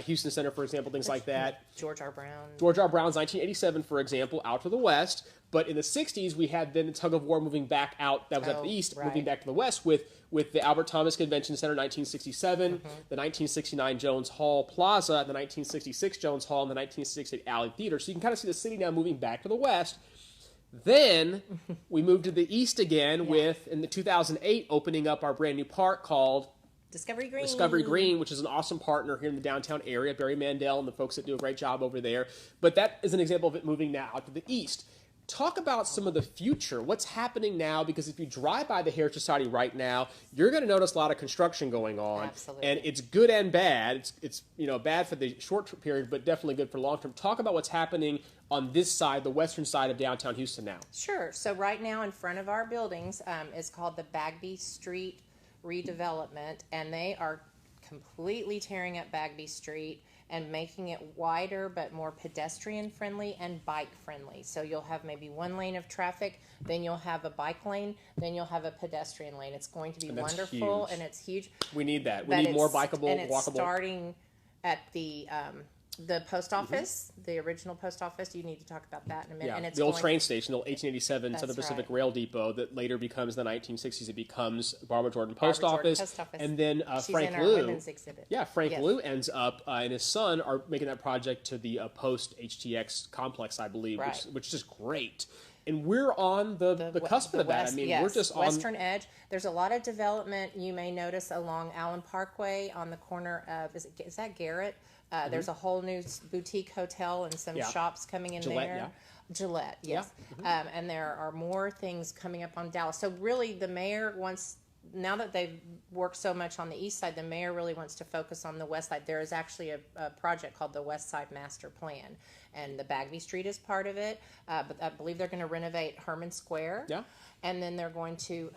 S1: Houston Center, for example, things like that.
S2: George R. Brown.
S1: George R. Brown's 1987, for example, out to the west. But in the 60s, we had then the tug of war moving back out. That was at the east, moving back to the west with the Albert Thomas Convention Center, 1967, the 1969 Jones Hall Plaza, the 1966 Jones Hall, and the 1968 Alley Theater. So you can kind of see the city now moving back to the west. Then we moved to the east again with, in the 2008, opening up our brand new park called
S2: Discovery Green.
S1: Discovery Green, which is an awesome partner here in the downtown area, Barry Mandel and the folks that do a great job over there. But that is an example of it moving now out to the east. Talk about some of the future, what's happening now, because if you drive by the Heritage Society right now, you're going to notice a lot of construction going on.
S2: Absolutely.
S1: And it's good and bad. It's bad for the short period, but definitely good for long term. Talk about what's happening on this side, the western side of downtown Houston now.
S2: Sure. So right now in front of our buildings is called the Bagby Street redevelopment, and they are completely tearing up Bagby Street and making it wider but more pedestrian friendly and bike friendly. So you'll have maybe one lane of traffic, then you'll have a bike lane, then you'll have a pedestrian lane. It's going to be wonderful, and it's huge.
S1: We need that. We need more bikeable,
S2: and it's
S1: walkable.
S2: Starting at the post office, the original post office. You need to talk about that in a minute.
S1: Yeah,
S2: And it's
S1: the old train station, the old 1887 Southern
S2: That's
S1: Pacific
S2: right.
S1: Rail Depot that later becomes the 1960s. It becomes Barbara Jordan Post Office.
S2: And
S1: then
S2: she's
S1: Frank
S2: in our
S1: Liu.
S2: women's exhibit.
S1: Yeah, Frank
S2: Yes.
S1: Liu ends up, and his son are making that project to the post HTX complex, I believe,
S2: Right.
S1: which is great. And we're on the cusp of that.
S2: West,
S1: I mean,
S2: yes,
S1: we're just on
S2: western edge. There's a lot of development you may notice along Allen Parkway on the corner of is that Garrett? There's a whole new boutique hotel and some shops coming in
S1: Gillette,
S2: there.
S1: yeah.
S2: Gillette, yes. And there are more things coming up on Dallas. So really, the mayor wants, now that they've worked so much on the east side, the mayor really wants to focus on the west side. There is actually a project called the West Side Master Plan, and the Bagby Street is part of it. But I believe they're going to renovate Herman Square.
S1: Yeah.
S2: And then they're going to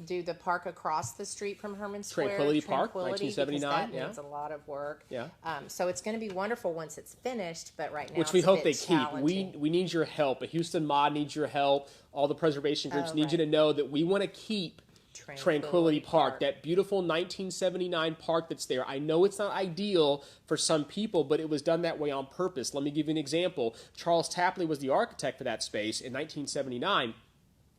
S2: do the park across the street from Herman Square.
S1: Tranquility Park, 1979.
S2: That needs a lot of work.
S1: Yeah.
S2: So it's going to be wonderful once it's finished, but right now
S1: which we
S2: it's
S1: hope
S2: a
S1: they
S2: bit
S1: keep.
S2: challenging.
S1: We need your help. A Houston Mod needs your help. All the preservation groups need you to know that we want to keep Tranquility Park, that beautiful 1979 park that's there. I know it's not ideal for some people, but it was done that way on purpose. Let me give you an example. Charles Tapley was the architect for that space in 1979.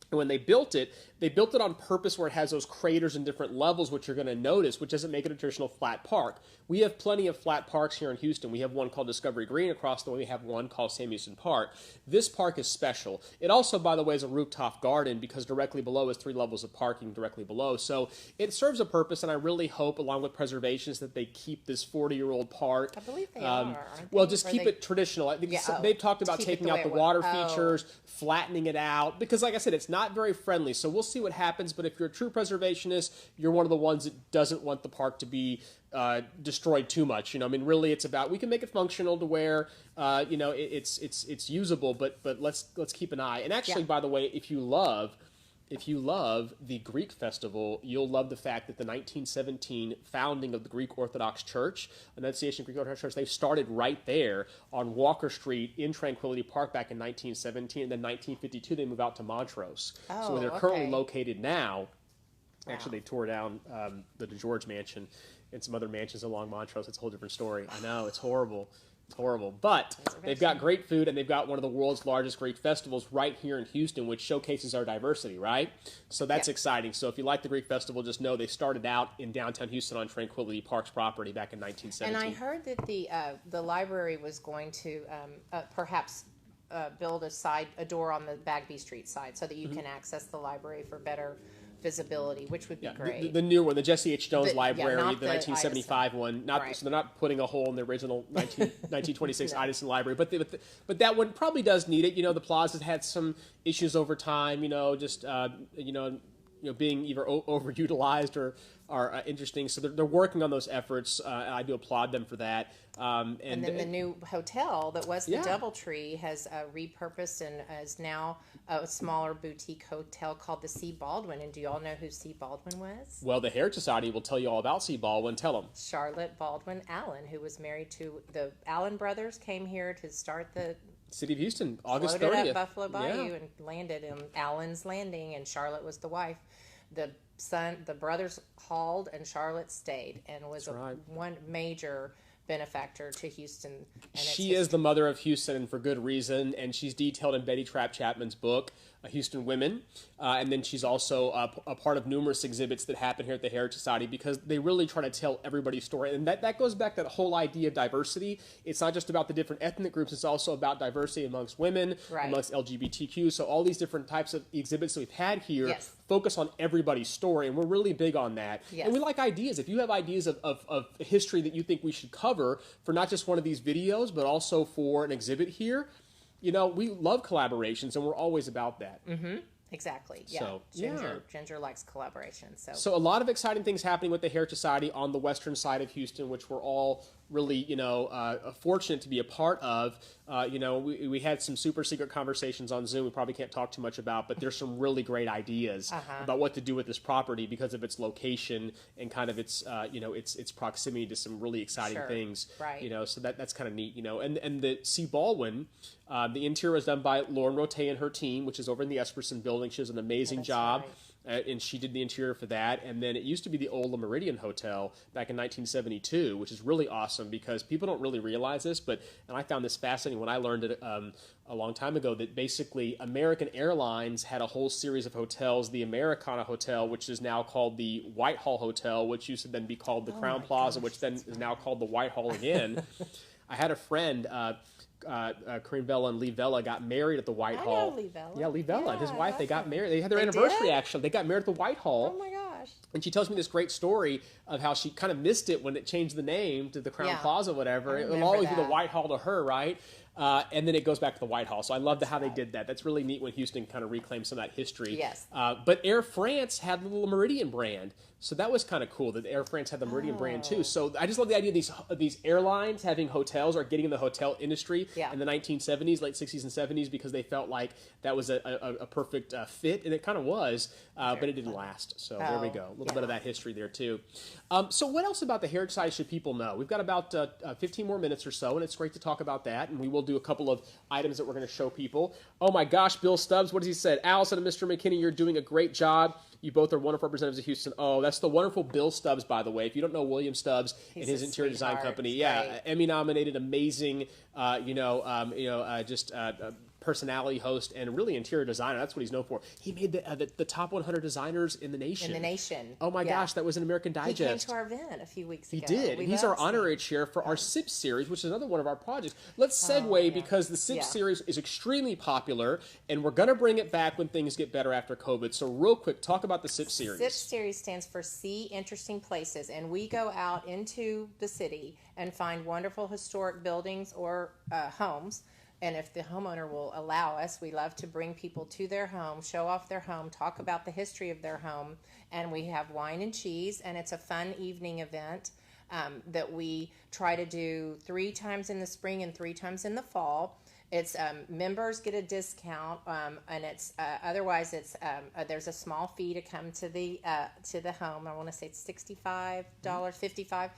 S1: And when they built it on purpose where it has those craters and different levels, which you're going to notice, which doesn't make it a traditional flat park. We have plenty of flat parks here in Houston. We have one called Discovery Green across the way. We have one called Sam Houston Park. This park is special. It also, by the way, is a rooftop garden because directly below is 3 levels of parking directly below. So it serves a purpose, and I really hope, along with preservations, that they keep this 40-year-old park.
S2: I believe they are, aren't they?
S1: Well, just
S2: Or
S1: keep
S2: they-
S1: it traditional. I think
S2: Yeah,
S1: they've talked about
S2: keep it
S1: taking
S2: the
S1: out
S2: way
S1: the
S2: it was.
S1: water
S2: Oh.
S1: features, flattening it out, because like I said, it's not very friendly. So we'll see what happens. But if you're a true preservationist, you're one of the ones that doesn't want the park to be destroyed too much. I mean, really, it's about, we can make it functional to where it's usable, but let's keep an eye. And actually, by the way, if you love the Greek festival, you'll love the fact that the 1917 founding of the Greek Orthodox Church, Annunciation Greek Orthodox Church, they started right there on Walker Street in Tranquility Park back in 1917, and then 1952 they moved out to Montrose. So where they're currently located now, actually they tore down the DeGeorge Mansion and some other mansions along Montrose. It's a whole different story. I know, it's horrible. It's horrible. But they've got great food, and they've got one of the world's largest Greek festivals right here in Houston, which showcases our diversity, right? So that's exciting. So if you like the Greek festival, just know they started out in downtown Houston on Tranquility Park's property back in 1917.
S2: And I heard that the library was going to perhaps build a door on the Bagby Street side so that you can access the library for better visibility, which would be great.
S1: The new one, the Jesse H. Jones Library,
S2: not
S1: the 1975 one. Not
S2: Right.
S1: So they're not putting a hole in the original 1926 Edison Library, but that one probably does need it. The plaza's had some issues over time. Just being either overutilized or are interesting. So they're working on those efforts. And I do applaud them for that.
S2: And then the new hotel that was the
S1: Yeah.
S2: DoubleTree has repurposed and is now a smaller boutique hotel called the C. Baldwin. And do you all know who C. Baldwin was?
S1: Well, the Heritage Society will tell you all about C. Baldwin. Tell them.
S2: Charlotte Baldwin Allen, who was married to the Allen brothers, came here to start the
S1: City of Houston, August
S2: floated
S1: 30th.
S2: up Buffalo Bayou
S1: Yeah.
S2: and landed in Allen's Landing, and Charlotte was the wife. The brothers hauled, and Charlotte stayed, and was
S1: right.
S2: one major benefactor to Houston. And its
S1: She is the mother of Houston, and for good reason, and she's detailed in Betty Trapp Chapman's book, Houston Women, and then she's also a part of numerous exhibits that happen here at the Heritage Society, because they really try to tell everybody's story, and that goes back to that whole idea of diversity. It's not just about the different ethnic groups, it's also about diversity amongst women,
S2: Right.
S1: amongst LGBTQ, so all these different types of exhibits that we've had here
S2: Yes.
S1: focus on everybody's story, and we're really big on that.
S2: Yes.
S1: And we like ideas. If you have ideas of history that you think we should cover for not just one of these videos, but also for an exhibit here, we love collaborations, and we're always about that.
S2: Exactly. Yeah.
S1: So,
S2: Ginger likes collaboration.
S1: So a lot of exciting things happening with the Heritage Society on the western side of Houston, which we're all really, fortunate to be a part of. We had some super secret conversations on Zoom we probably can't talk too much about, but there's some really great ideas about what to do with this property because of its location and kind of its, its proximity to some really exciting
S2: Sure.
S1: things.
S2: Right.
S1: So that's kind of neat, And the C. Baldwin, the interior was done by Lauren Rote and her team, which is over in the Esperson building. She does an amazing
S2: That's
S1: job.
S2: right.
S1: And she did the interior for that. And then it used to be the old La Meridian Hotel back in 1972, which is really awesome because people don't really realize this, and I found this fascinating when I learned it a long time ago, that basically American Airlines had a whole series of hotels, the Americana Hotel, which is now called the Whitehall Hotel, which used to then be called the Crown Plaza, which then is now called the Whitehall again. I had a friend, Corinne Vella and Lee Vella got married at the Whitehall.
S2: I know Lee Vella.
S1: Yeah, Lee Vella and his
S2: Yeah,
S1: wife, they got
S2: awesome.
S1: married. They had their
S2: They
S1: anniversary,
S2: did?
S1: actually. They got married at the Whitehall.
S2: Oh my gosh.
S1: And she tells me this great story of how she kind of missed it when it changed the name to the Crown
S2: Yeah.
S1: Plaza, whatever.
S2: I
S1: It'll
S2: remember
S1: always be the
S2: that.
S1: Whitehall to her, right? And then it goes back to the Whitehall. So I love how they did that. That's really neat when Houston kind of reclaimed some of that history.
S2: Yes.
S1: But Air France had the little Meridian brand. So that was kind of cool that Air France had the Meridian brand too. So I just love the idea of these airlines having hotels or getting in the hotel industry in the 1970s, late 60s and 70s, because they felt like that was a perfect fit, and it kind of was, but it didn't last. So there we go. A little bit of that history there too. So what else about the Heritage Society should people know? We've got about 15 more minutes or so, and it's great to talk about that, and we will do a couple of items that we're going to show people. Oh my gosh, Bill Stubbs, what has he said? Alison and Mr. McKinney, you're doing a great job. You both are wonderful representatives of Houston. Oh, that's the wonderful Bill Stubbs, by the way. If you don't know William Stubbs and his interior design company, Emmy nominated, amazing, personality host and really interior designer. That's what he's known for. He made the top 100 designers in the nation. Oh my gosh, that was in American Digest.
S2: He came to our event a few weeks ago.
S1: He did. He's our honorary chair for our SIP series, which is another one of our projects. Let's segue because the SIP series is extremely popular, and we're going to bring it back when things get better after COVID. So real quick, talk about the SIP series.
S2: SIP series stands for See Interesting Places, and we go out into the city and find wonderful historic buildings or homes. And if the homeowner will allow us, we love to bring people to their home, show off their home, talk about the history of their home, and we have wine and cheese, and it's a fun evening event that we try to do 3 times in the spring and 3 times in the fall. It's members get a discount, and it's otherwise it's there's a small fee to come to the home. I want to say it's $65, $55.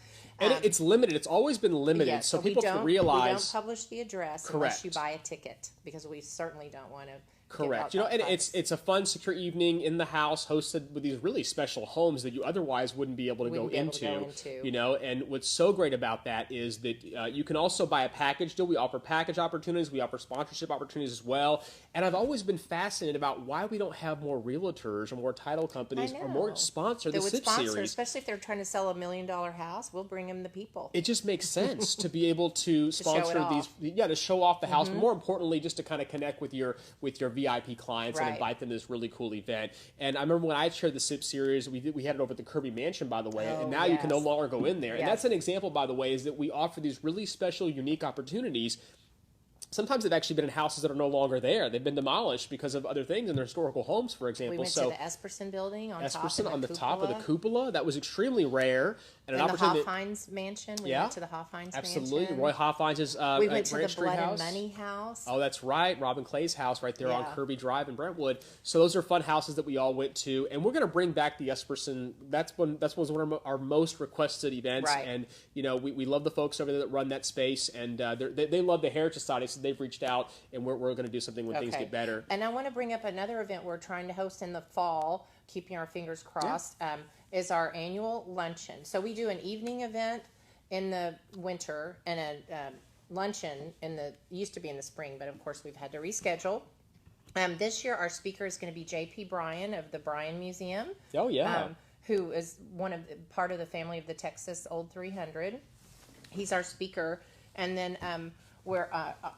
S1: And it's limited. It's always been limited,
S2: Yes,
S1: so people have to realize.
S2: We don't publish the address unless you buy a ticket, because we certainly don't want to.
S1: Correct. And it's a fun, secure evening in the house, hosted with these really special homes that you otherwise wouldn't be able to go into. And what's so great about that is that you can also buy a package deal. We offer package opportunities. We offer sponsorship opportunities as well. And I've always been fascinated about why we don't have more realtors or more title companies or more sponsor the SIP series.
S2: Especially if they're trying to sell $1 million house, we'll bring them the people.
S1: It just makes sense to be able to sponsor
S2: off.
S1: to show off the house, but more importantly, just to kind of connect with your VIP clients and invite them to this really cool event. And I remember when I chaired the SIP series, we had it over at the Kirby Mansion, by the way, and now you can no longer go in there. And that's an example, by the way, is that we offer these really special, unique opportunities. Sometimes they've actually been in houses that are no longer there. They've been demolished because of other things in their historical homes, for example.
S2: We went to the Esperson building on top
S1: of the cupola. That was extremely rare. And an opportunity.
S2: The Hoffheinz mansion. We went to the Hoffheinz
S1: Absolutely.
S2: mansion.
S1: Roy Hoffheinz's
S2: we went to the Blood
S1: house.
S2: and Money house.
S1: Oh, that's right. Robin Clay's house right there on Kirby Drive in Brentwood. So those are fun houses that we all went to. And we're going to bring back the Esperson. That was one of our most requested events.
S2: Right.
S1: And, we love the folks over there that run that space. And they love the Heritage Society, so they've reached out. And we're going to do something when things get better.
S2: And I want to bring up another event we're trying to host in the fall, keeping our fingers crossed, is our annual luncheon. So we do an evening event in the winter and a luncheon used to be in the spring, but of course we've had to reschedule. This year our speaker is going to be J.P. Bryan of the Bryan Museum.
S1: Oh, yeah.
S2: Who is part of the family of the Texas Old 300. He's our speaker. And then we're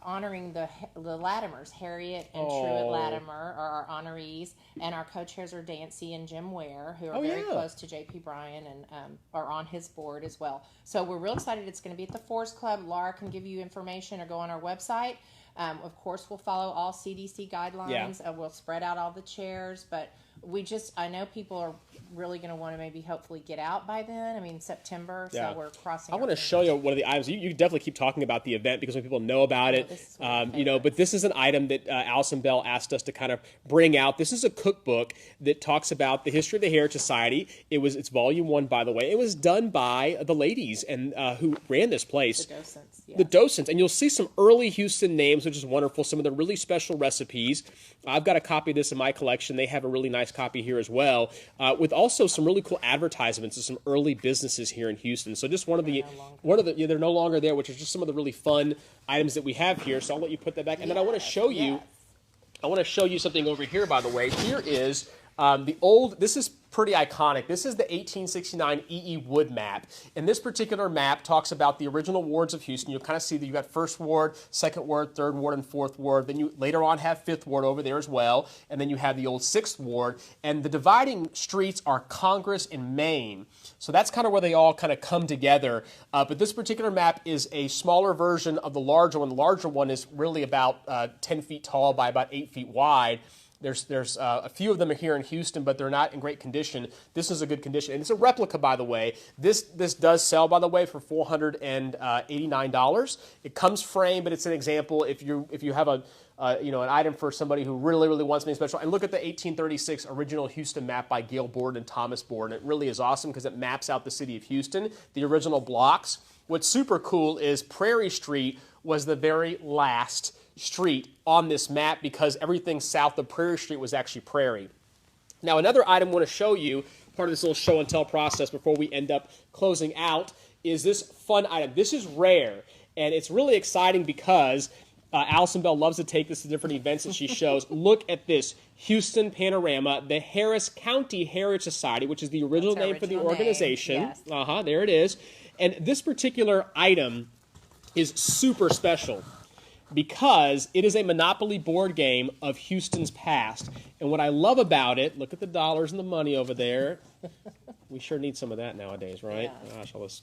S2: honoring the Latimers. Harriet and Truett Latimer are our honorees, and our co-chairs are Dancy and Jim Ware, who are very close to J.P. Bryan and are on his board as well. So we're real excited. It's going to be at the Forest Club. Laura can give you information or go on our website. Of course, we'll follow all CDC guidelines. We'll spread out all the chairs, but I know people are really going to want to maybe hopefully get out by then. I mean, September, so we're crossing.
S1: I want to show you one of the items. You definitely keep talking about the event because when people know about it, but this is an item that Alison Bell asked us to kind of bring out. This is a cookbook that talks about the history of the Heritage Society. It's volume 1, by the way. It was done by the ladies and who ran this place.
S2: The docents. Yeah.
S1: The docents. And you'll see some early Houston names, which is wonderful. Some of the really special recipes. I've got a copy of this in my collection. They have a really nice copy here as well, with also some really cool advertisements of some early businesses here in Houston. So just they're no longer there, which is just some of the really fun items that we have here. So I'll let you put that back, and then I want to show you. I want to show you something over here. By the way, here is this is pretty iconic. This is the 1869 E.E. Wood map. And this particular map talks about the original wards of Houston. You'll kind of see that you got 1st Ward, 2nd Ward, 3rd Ward, and 4th Ward. Then you later on have 5th Ward over there as well. And then you have the old 6th Ward. And the dividing streets are Congress and Main. So that's kind of where they all kind of come together. But this particular map is a smaller version of the larger one. The larger one is really about 10 feet tall by about 8 feet wide. There's a few of them here in Houston, but they're not in great condition. This is a good condition, and it's a replica, by the way. This does sell, by the way, for $489. It comes framed, but it's an example. If you have an item for somebody who really wants something special, and look at the 1836 original Houston map by Gail Borden and Thomas Borden. It really is awesome because it maps out the city of Houston, the original blocks. What's super cool is Prairie Street was the very last street on this map because everything south of Prairie Street was actually prairie. Now, another item I want to show you, part of this little show and tell process before we end up closing out, is this fun item. This is rare, and it's really exciting because Alison Bell loves to take this to different events that she shows. Look at this Houston panorama, the Harris County Heritage Society, which is the original name for the organization.
S2: Yes.
S1: There it is. And this particular item is super special because it is a Monopoly board game of Houston's past. And what I love about it, look at the dollars and the money over there. We sure need some of that nowadays, right?
S2: Yeah.
S1: Gosh, all this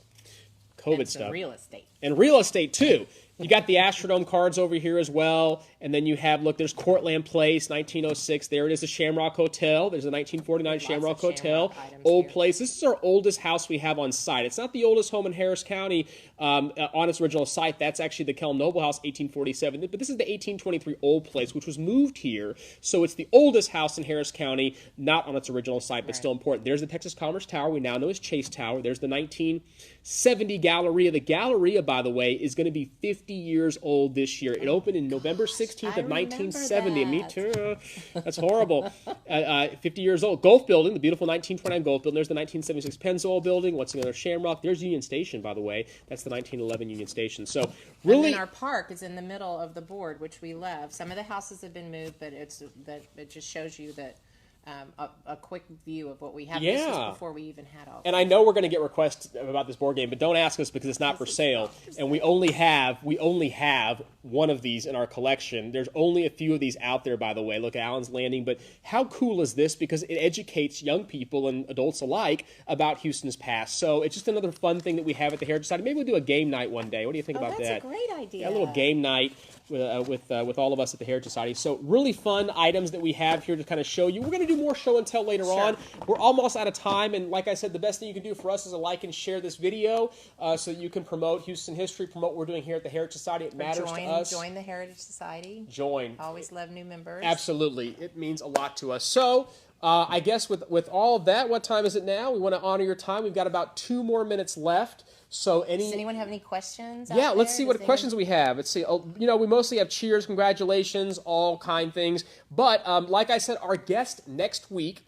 S1: COVID
S2: and
S1: stuff.
S2: Real estate.
S1: And real estate, too. You got the Astrodome cards over here as well. And then you have, look, there's Courtland Place, 1906. There it is, the Shamrock Hotel. There's a 1949 Shamrock Hotel. Old place. This is our oldest house we have on site. It's not the oldest home in Harris County on its original site. That's actually the Kell Noble House, 1847. But this is the 1823 Old Place, which was moved here. So it's the oldest house in Harris County, not on its original site, but still important. There's the Texas Commerce Tower, we now know as Chase Tower. There's the 1970 Galleria. The Galleria, by the way, is going to be 50 years old this year. It opened in November 16th of 1970. Me too. That's horrible. 50 years old. Golf Building, the beautiful 1929 Golf Building. There's the 1976 Pennzoil Building. Once again, there's Shamrock. There's Union Station, by the way. That's the 1911 Union Station. So really,
S2: and then our park is in the middle of the board, which we love. Some of the houses have been moved, but it just shows you that a quick view of what we have.
S1: Yeah.
S2: This was before we even had all.
S1: And I know we're going to get requests about this board game, but don't ask us because it's not for sale. And we only have one of these in our collection. There's only a few of these out there, by the way. Look at Alan's Landing. But how cool is this? Because it educates young people and adults alike about Houston's past. So it's just another fun thing that we have at the Heritage Society. Maybe we'll do a game night one day. What do you think about that?
S2: That's a great idea.
S1: Yeah, a little game night with all of us at the Heritage Society. So really fun items that we have here to kind of show you. We're going to do more show and tell later on. We're almost out of time, and like I said, the best thing you can do for us is to like and share this video so you can promote Houston history, promote what we're doing here at the Heritage Society. It matters to us.
S2: Join the Heritage Society.
S1: Join.
S2: Always love new members.
S1: Absolutely. It means a lot to us. So I guess with all of that, what time is it now? We want to honor your time. We've got about 2 more minutes left. So
S2: does anyone have any questions?
S1: Yeah, let's see what questions we have. Let's see. Oh, we mostly have cheers, congratulations, all kind things. But like I said, our guest next week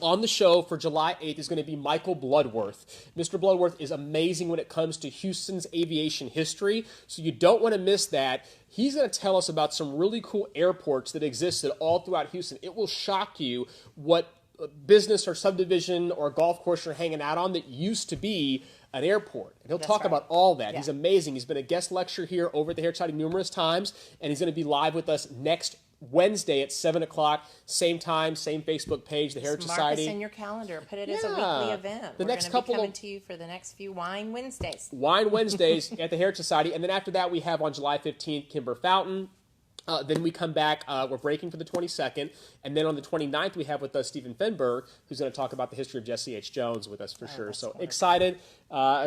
S1: on the show for July 8th is going to be Michael Bloodworth. Mr. Bloodworth is amazing when it comes to Houston's aviation history, so you don't want to miss that. He's going to tell us about some really cool airports that existed all throughout Houston. It will shock you what business or subdivision or golf course you're hanging out on that used to be an airport. And he'll talk about all that. Yeah. He's amazing. He's been a guest lecturer here over at the Heritage Society numerous times, and he's going to be live with us next Wednesday at 7 o'clock, same time, same Facebook page, the Heritage Society.
S2: Mark this in your calendar. Put it as a weekly event. We're going to be coming to you for the next few Wine Wednesdays.
S1: Wine Wednesdays at the Heritage Society. And then after that, we have on July 15th, Kimber Fountain. Then we come back, we're breaking for the 22nd, and then on the 29th we have with us Stephen Fenberg, who's going to talk about the history of Jesse H. Jones with us for sure. So wonderful. Excited.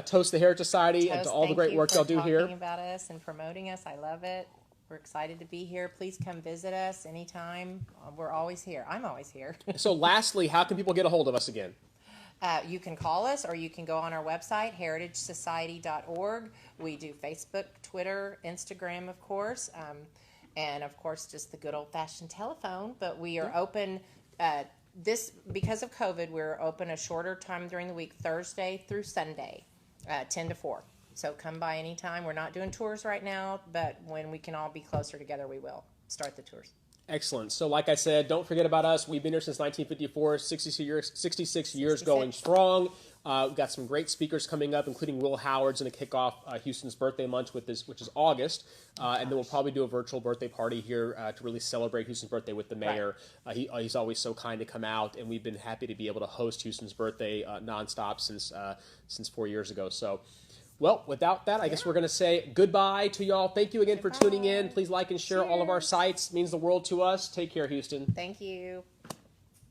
S1: Toast the Heritage Society and to all the great work y'all do here.
S2: Talking about us and promoting us. I love it. We're excited to be here. Please come visit us anytime. We're always here. I'm always here.
S1: So lastly, how can people get a hold of us again?
S2: You can call us or you can go on our website, heritagesociety.org. We do Facebook, Twitter, Instagram, of course. And, of course, just the good old-fashioned telephone. But we are open, because of COVID, we're open a shorter time during the week, Thursday through Sunday, 10 to 4. So come by anytime. We're not doing tours right now, but when we can all be closer together, we will start the tours.
S1: Excellent. So like I said, don't forget about us. We've been here since 1954, 66 years going strong. We've got some great speakers coming up, including Will Howard's going to kick off Houston's birthday lunch with this, which is August. And then we'll probably do a virtual birthday party here to really celebrate Houston's birthday with the mayor. Right. He's always so kind to come out, and we've been happy to be able to host Houston's birthday nonstop since 4 years ago. So, well, without that, I guess we're going to say goodbye to y'all. Thank you again for tuning in. Please like and share all of our sites. It means the world to us. Take care, Houston.
S2: Thank you.